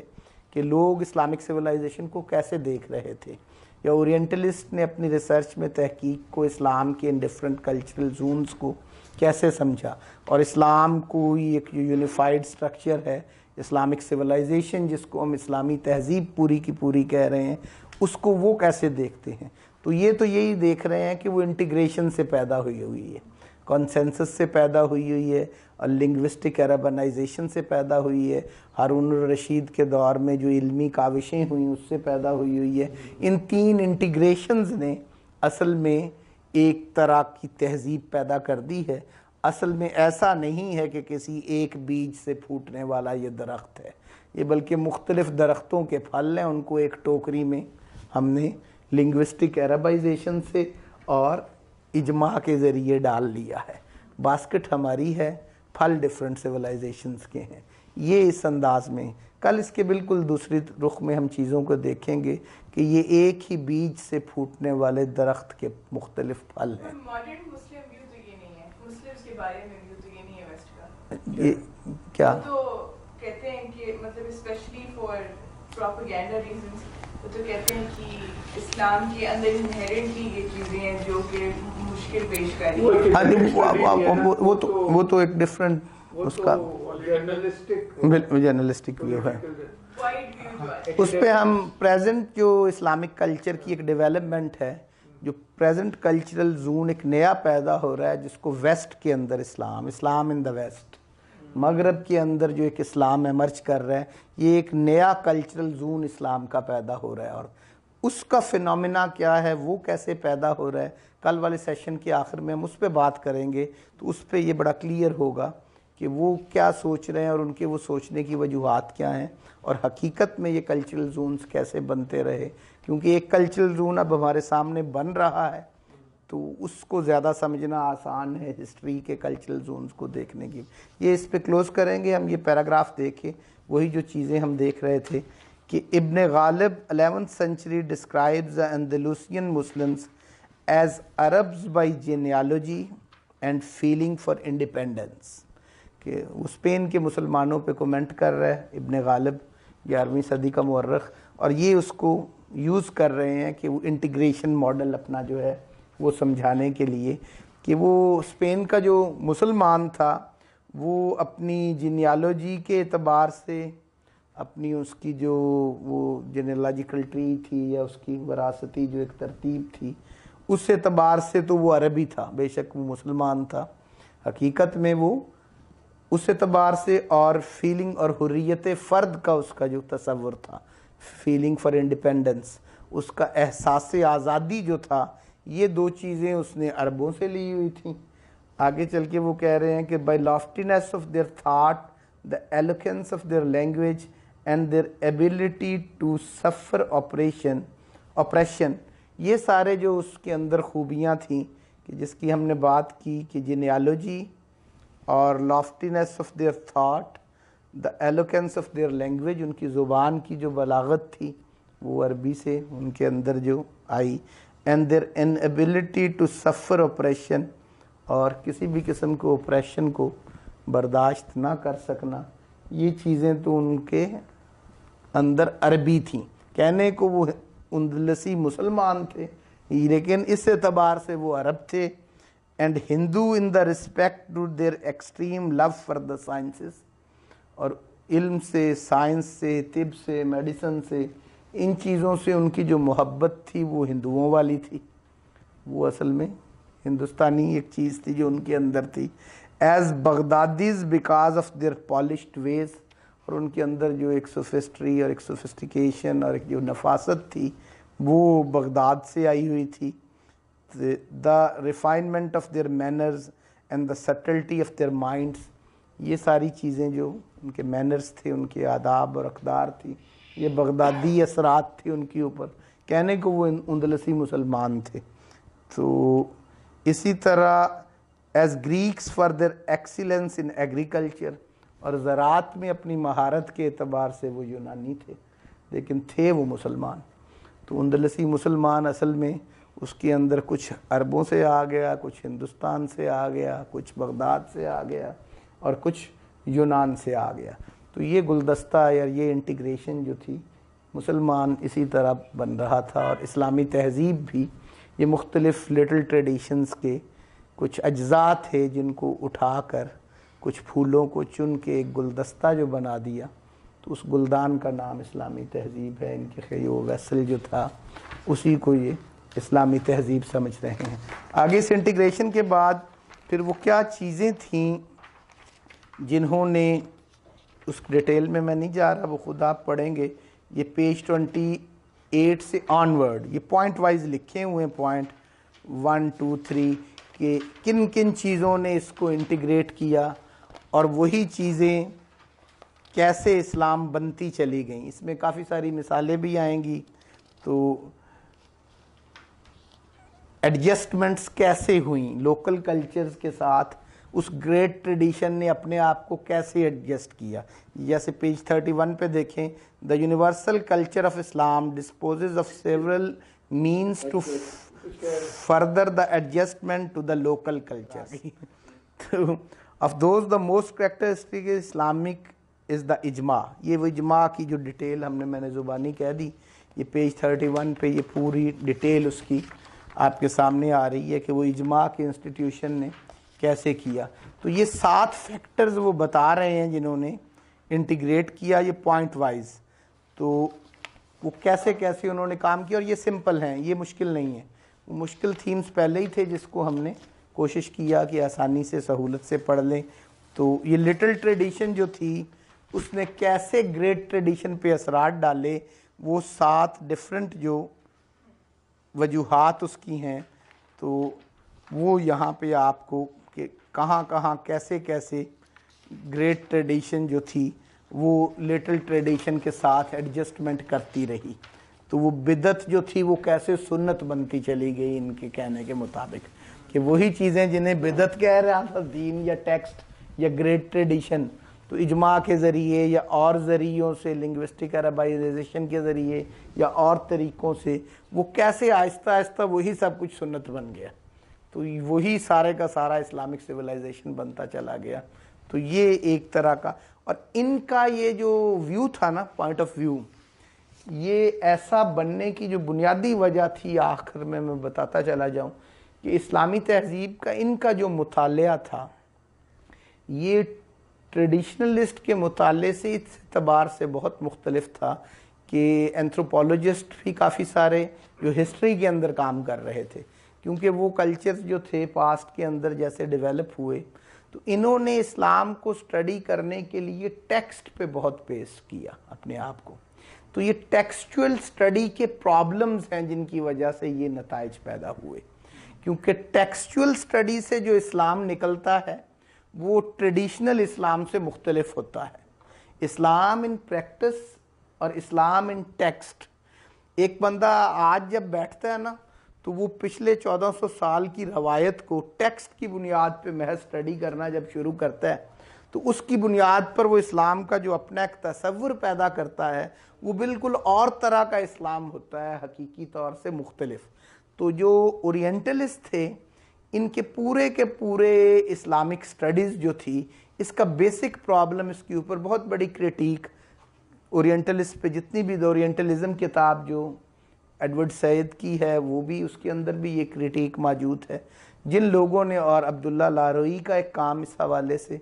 کہ لوگ اسلامک سویلائزیشن کو کیسے دیکھ رہے تھے، یا اورینٹلسٹ نے اپنی ریسرچ میں تحقیق کو اسلام کے ان ڈفرینٹ کلچرل زونز کو کیسے سمجھا، اور اسلام کو ایک جو یونیفائڈ سٹرکچر ہے اسلامک سویلائزیشن جس کو ہم اسلامی تہذیب پوری کی پوری کہہ رہے ہیں، اس کو وہ کیسے دیکھتے ہیں. تو یہی دیکھ رہے ہیں کہ وہ انٹیگریشن سے پیدا ہوئی ہے، کنسنسس سے پیدا ہوئی ہے، اور لنگوسٹک عربنائزیشن سے پیدا ہوئی ہے، ہارون الرشید کے دور میں جو علمی کاوشیں ہوئیں اس سے پیدا ہوئی ہے. ان 3 انٹیگریشنز نے اصل میں ایک طرح کی تہذیب پیدا کر دی ہے. اصل میں ایسا نہیں ہے کہ کسی ایک بیج سے پھوٹنے والا یہ درخت ہے، یہ بلکہ مختلف درختوں کے پھل ہیں، ان کو ایک ٹوکری میں ہم نے لنگوسٹک عربائزیشن سے اور اجماع کے ذریعے ڈال لیا ہے. باسکٹ ہماری ہے, پھل ڈفرینٹ سویلائزیشنز کے ہیں. یہ اس انداز میں. کل اس کے بالکل دوسری رخ میں ہم چیزوں کو دیکھیں گے کہ یہ ایک ہی بیج سے پھوٹنے والے درخت کے مختلف پھل ہیں. ماڈرن مسلم ویو تو یہ نہیں ہے, مسلمز کے بارے میں ویو تو یہ نہیں ہے ویسٹ کا. یہ کیا تو کہتے ہیں کہ مطلب اسپیشلی فار پروپیگینڈا ریزنز وہ تو کہتے ہیں کہ اسلام کے اندر انہیرنٹلی یہ چیزیں ہیں جو کہ مشکل پیش کر رہی ہیں. ہاں جی, وہ تو ایک ڈفرینٹ اس کا جرنلسٹک ویو ہے. اس پہ ہم پریزنٹ جو اسلامک کلچر کی ایک ڈیولپمنٹ ہے, جو پریزنٹ کلچرل زون ایک نیا پیدا ہو رہا ہے جس کو ویسٹ کے اندر اسلام ان دا ویسٹ, مغرب کے اندر جو ایک اسلام ایمرج کر رہا ہے, یہ ایک نیا کلچرل زون اسلام کا پیدا ہو رہا ہے. اور اس کا فینومینا کیا ہے, وہ کیسے پیدا ہو رہا ہے, کل والے سیشن کے آخر میں ہم اس پہ بات کریں گے. تو اس پہ یہ بڑا کلیئر ہوگا کہ وہ کیا سوچ رہے ہیں اور ان کے وہ سوچنے کی وجوہات کیا ہیں, اور حقیقت میں یہ کلچرل زونز کیسے بنتے رہے. کیونکہ ایک کلچرل زون اب ہمارے سامنے بن رہا ہے, تو اس کو زیادہ سمجھنا آسان ہے ہسٹری کے کلچرل زونز کو دیکھنے کی. یہ اس پہ کلوز کریں گے ہم. یہ پیراگراف دیکھیں, وہی جو چیزیں ہم دیکھ رہے تھے کہ ابن غالب 11th century describes the Andalusian Muslims as Arabs by genealogy and feeling for independence. کہ اسپین کے مسلمانوں پہ کومنٹ کر رہا ہے ابن غالب, 11ویں صدی کا مورخ, اور یہ اس کو یوز کر رہے ہیں کہ وہ انٹیگریشن ماڈل اپنا جو ہے وہ سمجھانے کے لیے کہ وہ اسپین کا جو مسلمان تھا وہ اپنی جینیالوجی کے اعتبار سے, اپنی اس کی جو وہ جینیالوجیکل ٹری تھی یا اس کی وراثتی جو ایک ترتیب تھی, اس اعتبار سے تو وہ عربی تھا. بے شک وہ مسلمان تھا, حقیقت میں وہ اس اعتبار سے, اور فیلنگ اور حریت فرد کا اس کا جو تصور تھا, فیلنگ فار انڈیپینڈنس, اس کا احساس آزادی جو تھا, یہ دو چیزیں اس نے عربوں سے لی ہوئی تھیں. آگے چل کے وہ کہہ رہے ہیں کہ by loftiness of their thought, the eloquence of their language and their ability to suffer operation, یہ سارے جو اس کے اندر خوبیاں تھیں کہ جس کی ہم نے بات کی کہ جینیالوجی اور loftiness of their thought, the eloquence of their language, ان کی زبان کی جو بلاغت تھی وہ عربی سے ان کے اندر جو آئی, and their inability to suffer operation, اور کسی بھی قسم کے آپریشن کو برداشت نہ کر سکنا, یہ چیزیں تو ان کے اندر عربی تھیں. کہنے کو وہ اندلسی مسلمان تھے لیکن اس اعتبار سے وہ عرب تھے. And Hindu in the respect to their extreme love for the sciences, اور علم سے, سائنس سے, طب سے, میڈیسن سے, ان چیزوں سے ان کی جو محبت تھی وہ ہندوؤں والی تھی. وہ اصل میں ہندوستانی ایک چیز تھی جو ان کے اندر تھی. As Baghdadis because of their polished ways, اور ان کے اندر جو ایک سوفسٹری اور ایک سوفسٹیکیشن اور ایک جو نفاست تھی وہ بغداد سے آئی ہوئی تھی. The refinement of their manners and the subtlety of their minds, یہ ساری چیزیں جو ان کے مینرز تھے, ان کے آداب اور اقدار تھی, یہ بغدادی اثرات تھے ان کے اوپر. کہنے کو وہ اندلسی مسلمان تھے. تو اسی طرح as Greeks for their excellence in agriculture, اور زراعت میں اپنی مہارت کے اعتبار سے وہ یونانی تھے لیکن تھے وہ مسلمان. تو اندلسی مسلمان اصل میں اس کے اندر کچھ عربوں سے آ گیا, کچھ ہندوستان سے آ گیا, کچھ بغداد سے آ گیا, اور کچھ یونان سے آ گیا. تو یہ گلدستہ یا یہ انٹیگریشن جو تھی مسلمان اسی طرح بن رہا تھا. اور اسلامی تہذیب بھی یہ مختلف لٹل ٹریڈیشنز کے کچھ اجزاء تھے جن کو اٹھا کر کچھ پھولوں کو چن کے ایک گلدستہ جو بنا دیا, تو اس گلدان کا نام اسلامی تہذیب ہے. ان کے وہ ویسل جو تھا اسی کو یہ اسلامی تہذیب سمجھ رہے ہیں. آگے اس انٹیگریشن کے بعد پھر وہ کیا چیزیں تھیں جنہوں نے, اس ڈیٹیل میں نہیں جا رہا, وہ خود آپ پڑھیں گے. یہ پیج 28 سے آنورڈ یہ پوائنٹ وائز لکھے ہوئے ہیں, پوائنٹ 1 2 3, کہ کن کن چیزوں نے اس کو انٹیگریٹ کیا اور وہی چیزیں کیسے اسلام بنتی چلی گئیں. اس میں کافی ساری مثالیں بھی آئیں گی. تو ایڈجسٹمنٹس کیسے ہوئیں لوکل کلچرز کے ساتھ, اس گریٹ ٹریڈیشن نے اپنے آپ کو کیسے ایڈجسٹ کیا. جیسے پیج 31 پہ دیکھیں, the universal culture of Islam disposes of several means to further the adjustment to the local culture. Of those the most characteristic Islamic is the اجماع. یہ وہ اجماع کی جو ڈیٹیل میں نے زبانی کہہ دی, یہ پیج 31 پہ یہ پوری ڈیٹیل اس کی آپ کے سامنے آ رہی ہے کہ وہ اجماع کے انسٹیٹیوشن نے کیسے کیا. تو یہ 7 فیکٹرز وہ بتا رہے ہیں جنہوں نے انٹیگریٹ کیا یہ پوائنٹ وائز. تو وہ کیسے کیسے انہوں نے کام کیا, اور یہ سمپل ہیں, یہ مشکل نہیں ہے. وہ مشکل تھیمز پہلے ہی تھے جس کو ہم نے کوشش کیا کہ آسانی سے سہولت سے پڑھ لیں. تو یہ لٹل ٹریڈیشن جو تھی اس نے کیسے گریٹ ٹریڈیشن پہ اثرات ڈالے, وہ 7 ڈفرنٹ جو وجوہات اس کی ہیں, تو وہ یہاں پہ آپ کو کہ کہاں کہاں کیسے کیسے گریٹ ٹریڈیشن جو تھی وہ لٹل ٹریڈیشن کے ساتھ ایڈجسٹمنٹ کرتی رہی. تو وہ بدعت جو تھی وہ کیسے سنت بنتی چلی گئی ان کے کہنے کے مطابق, کہ وہی چیزیں جنہیں بدعت کہہ رہا تھا دین یا ٹیکسٹ یا گریٹ ٹریڈیشن, تو اجماع کے ذریعے یا اور ذریعوں سے, لنگوسٹک عربائزیشن کے ذریعے یا اور طریقوں سے, وہ کیسے آہستہ آہستہ وہی سب کچھ سنت بن گیا. تو وہی سارے کا سارا اسلامک سویلائزیشن بنتا چلا گیا. تو یہ ایک طرح کا, اور ان کا یہ جو ویو تھا نا, پوائنٹ آف ویو, یہ ایسا بننے کی جو بنیادی وجہ تھی آخر میں بتاتا چلا جاؤں کہ اسلامی تہذیب کا ان کا جو مطالعہ تھا یہ ٹریڈیشنلسٹ کے مطالعے سے اس اعتبار سے بہت مختلف تھا کہ اینتھروپولوجسٹ بھی کافی سارے جو ہسٹری کے اندر کام کر رہے تھے, کیونکہ وہ کلچرز جو تھے پاسٹ کے اندر جیسے ڈیولپ ہوئے, تو انہوں نے اسلام کو سٹڈی کرنے کے لیے ٹیکسٹ پہ بہت پیش کیا اپنے آپ کو. تو یہ ٹیکسچول سٹڈی کے پرابلمز ہیں جن کی وجہ سے یہ نتائج پیدا ہوئے, کیونکہ ٹیکسچول سٹڈی سے جو اسلام نکلتا ہے وہ ٹریڈیشنل اسلام سے مختلف ہوتا ہے. اسلام ان پریکٹس اور اسلام ان ٹیکسٹ. ایک بندہ آج جب بیٹھتا ہے نا تو وہ پچھلے 1400 سال کی روایت کو ٹیکسٹ کی بنیاد پہ محض سٹڈی کرنا جب شروع کرتا ہے تو اس کی بنیاد پر وہ اسلام کا جو اپنا ایک تصور پیدا کرتا ہے وہ بالکل اور طرح کا اسلام ہوتا ہے, حقیقی طور سے مختلف. تو جو اورینٹلسٹ تھے ان کے پورے اسلامک سٹڈیز جو تھی, اس کا بیسک پرابلم, اس کے اوپر بہت بڑی کریٹیک اورینٹلسٹ پہ, جتنی بھی اورینٹلزم کتاب جو ایڈورڈ سعید کی ہے وہ بھی, اس کے اندر بھی یہ کریٹیک موجود ہے. جن لوگوں نے, اور عبداللہ لاروئی کا ایک کام اس حوالے سے,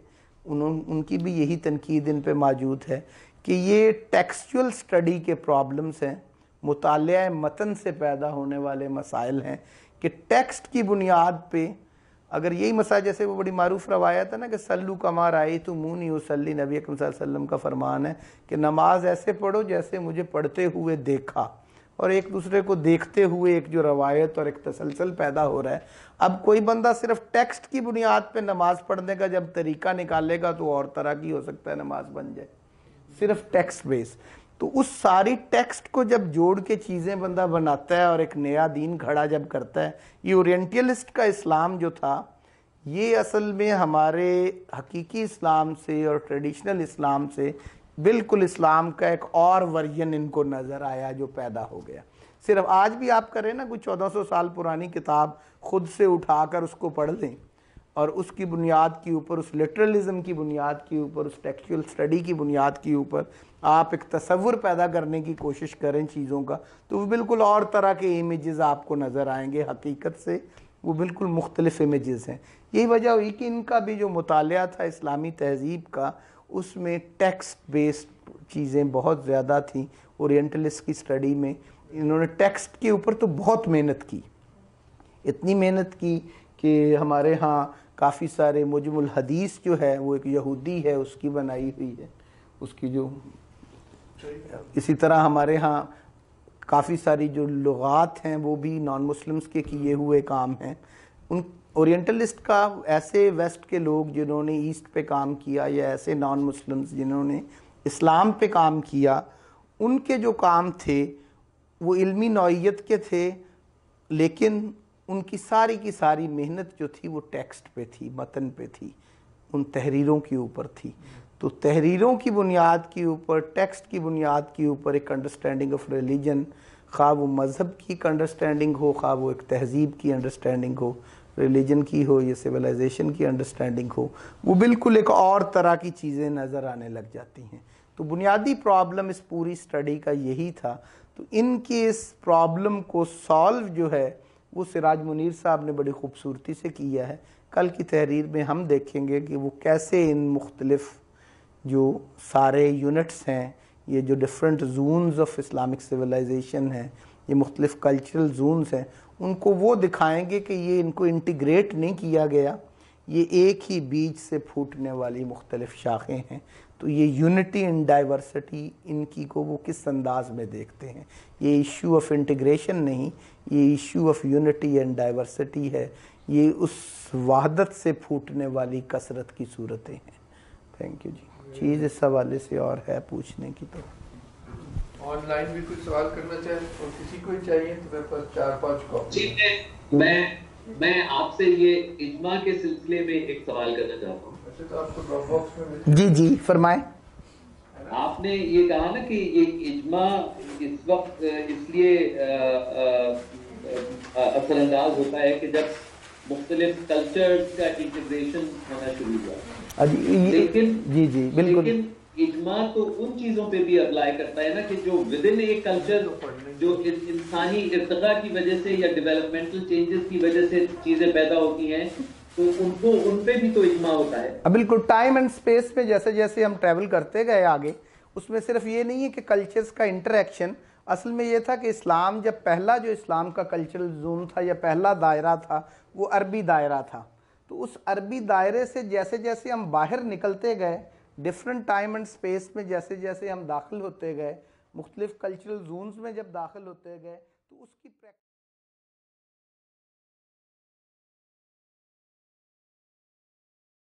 ان کی بھی یہی تنقید ان پہ موجود ہے کہ یہ ٹیکسچول سٹڈی کے پرابلمز ہیں, مطالعہ متن سے پیدا ہونے والے مسائل ہیں, کہ ٹیکسٹ کی بنیاد پہ اگر یہی مسئلہ, جیسے وہ بڑی معروف روایت ہے نا کہ سلو کما رأیتمونی اصلی, نبی اکرم صلی اللہ علیہ وسلم کا فرمان ہے کہ نماز ایسے پڑھو جیسے مجھے پڑھتے ہوئے دیکھا, اور ایک دوسرے کو دیکھتے ہوئے ایک جو روایت اور ایک تسلسل پیدا ہو رہا ہے. اب کوئی بندہ صرف ٹیکسٹ کی بنیاد پہ نماز پڑھنے کا جب طریقہ نکالے گا تو اور طرح کی ہو سکتا ہے نماز بن جائے, صرف ٹیکسٹ بیس. تو اس ساری ٹیکسٹ کو جب جوڑ کے چیزیں بندہ بناتا ہے اور ایک نیا دین کھڑا جب کرتا ہے, یہ اورینٹلسٹ کا اسلام جو تھا یہ اصل میں ہمارے حقیقی اسلام سے اور ٹریڈیشنل اسلام سے بالکل اسلام کا ایک اور ورژن ان کو نظر آیا جو پیدا ہو گیا. صرف آج بھی آپ کریں نا کوئی 1400 سال پرانی کتاب خود سے اٹھا کر اس کو پڑھ لیں اور اس کی بنیاد کے اوپر, اس لٹرلزم کی بنیاد کے اوپر, اس ٹیکسچول سٹڈی کی بنیاد کے اوپر آپ ایک تصور پیدا کرنے کی کوشش کریں چیزوں کا, تو وہ بالکل اور طرح کے امیجز آپ کو نظر آئیں گے, حقیقت سے وہ بالکل مختلف امیجز ہیں. یہی وجہ ہوئی کہ ان کا بھی جو مطالعہ تھا اسلامی تہذیب کا اس میں ٹیکسٹ بیسڈ چیزیں بہت زیادہ تھیں. اورینٹلسٹ کی سٹڈی میں انہوں نے ٹیکسٹ کے اوپر تو بہت محنت کی, اتنی محنت کی کہ ہمارے ہاں کافی سارے مجم الحدیث جو ہے وہ ایک یہودی ہے اس کی بنائی ہوئی ہے, اس کی جو, اسی طرح ہمارے ہاں کافی ساری جو لغات ہیں وہ بھی نان مسلمز کے کیے ہوئے کام ہیں. ان اورینٹلسٹ کا ایسے ویسٹ کے لوگ جنہوں نے ایسٹ پہ کام کیا یا ایسے نان مسلمز جنہوں نے اسلام پہ کام کیا, ان کے جو کام تھے وہ علمی نوعیت کے تھے, لیکن ان کی ساری محنت جو تھی وہ ٹیکسٹ پہ تھی، متن پہ تھی، ان تحریروں کے اوپر تھی. تو تحریروں کی بنیاد کے اوپر، ٹیکسٹ کی بنیاد کے اوپر ایک انڈرسٹینڈنگ آف ریلیجن، خواہ وہ مذہب کی ایک انڈرسٹینڈنگ ہو، خواہ وہ ایک تہذیب کی انڈرسٹینڈنگ ہو، ریلیجن کی ہو یا سویلائزیشن کی انڈرسٹینڈنگ ہو، وہ بالکل ایک اور طرح کی چیزیں نظر آنے لگ جاتی ہیں. تو بنیادی پرابلم اس پوری سٹڈی کا یہی تھا. تو ان کے اس پرابلم کو سالو جو ہے وہ سراج منیر صاحب نے بڑی خوبصورتی سے کیا ہے. کل کی تحریر میں ہم دیکھیں گے کہ وہ کیسے ان مختلف جو سارے یونٹس ہیں، یہ جو different zones of Islamic civilisation ہیں، یہ مختلف کلچرل زونز ہیں، ان کو وہ دکھائیں گے کہ یہ ان کو انٹیگریٹ نہیں کیا گیا، یہ ایک ہی بیج سے پھوٹنے والی مختلف شاخیں ہیں. تو یہ یونٹی ان ڈائیورسٹی ان کی کو وہ کس انداز میں دیکھتے ہیں. یہ ایشو آف انٹیگریشن نہیں، یہ issue of unity and diversity ہے. یہ اس وحدت سے پھوٹنے والی کثرت کی صورتیں ہیں. تھینک یو جی. چیز اس حوالے سے اور ہے پوچھنے کی تو آن لائن بھی کچھ سوال کرنا چاہیں اور کسی کو ہی چاہیے تو میرے پاس 4-5 کاپی. میں آپ سے یہ اجماع کے سلسلے میں ایک سوال کرنا چاہتا ہوں. اچھا تو آپ کو ڈراپ باکس میں جی جی فرمائیں. آپ نے یہ کہا نا کہ یہ اجماع اس وقت اس لیے اثر انداز ہوتا ہے کہ جب مختلف کلچرز کا انٹیگریشن ہونا شروع ہوا. لیکن جی بالکل، لیکن اجماع تو ان چیزوں پہ بھی اپلائی کرتا ہے نا کہ جو ود ان ایک کلچر جو انسانی ارتقاء کی وجہ سے یا ڈیولپمنٹل چینجز کی وجہ سے چیزیں پیدا ہوتی ہیں تو ان پہ بھی تو اجماع ہوتا ہے. بالکل. ٹائم اینڈ اسپیس میں جیسے جیسے ہم ٹریول کرتے گئے آگے، اس میں صرف یہ نہیں ہے کہ کلچرز کا انٹریکشن. اصل میں یہ تھا کہ اسلام جب پہلا جو اسلام کا کلچرل زون تھا یا پہلا دائرہ تھا وہ عربی دائرہ تھا. تو اس عربی دائرے سے جیسے جیسے ہم باہر نکلتے گئے، ڈیفرنٹ ٹائم اینڈ اسپیس میں جیسے جیسے ہم داخل ہوتے گئے، مختلف کلچرل زونز میں جب داخل ہوتے گئے تو اس کی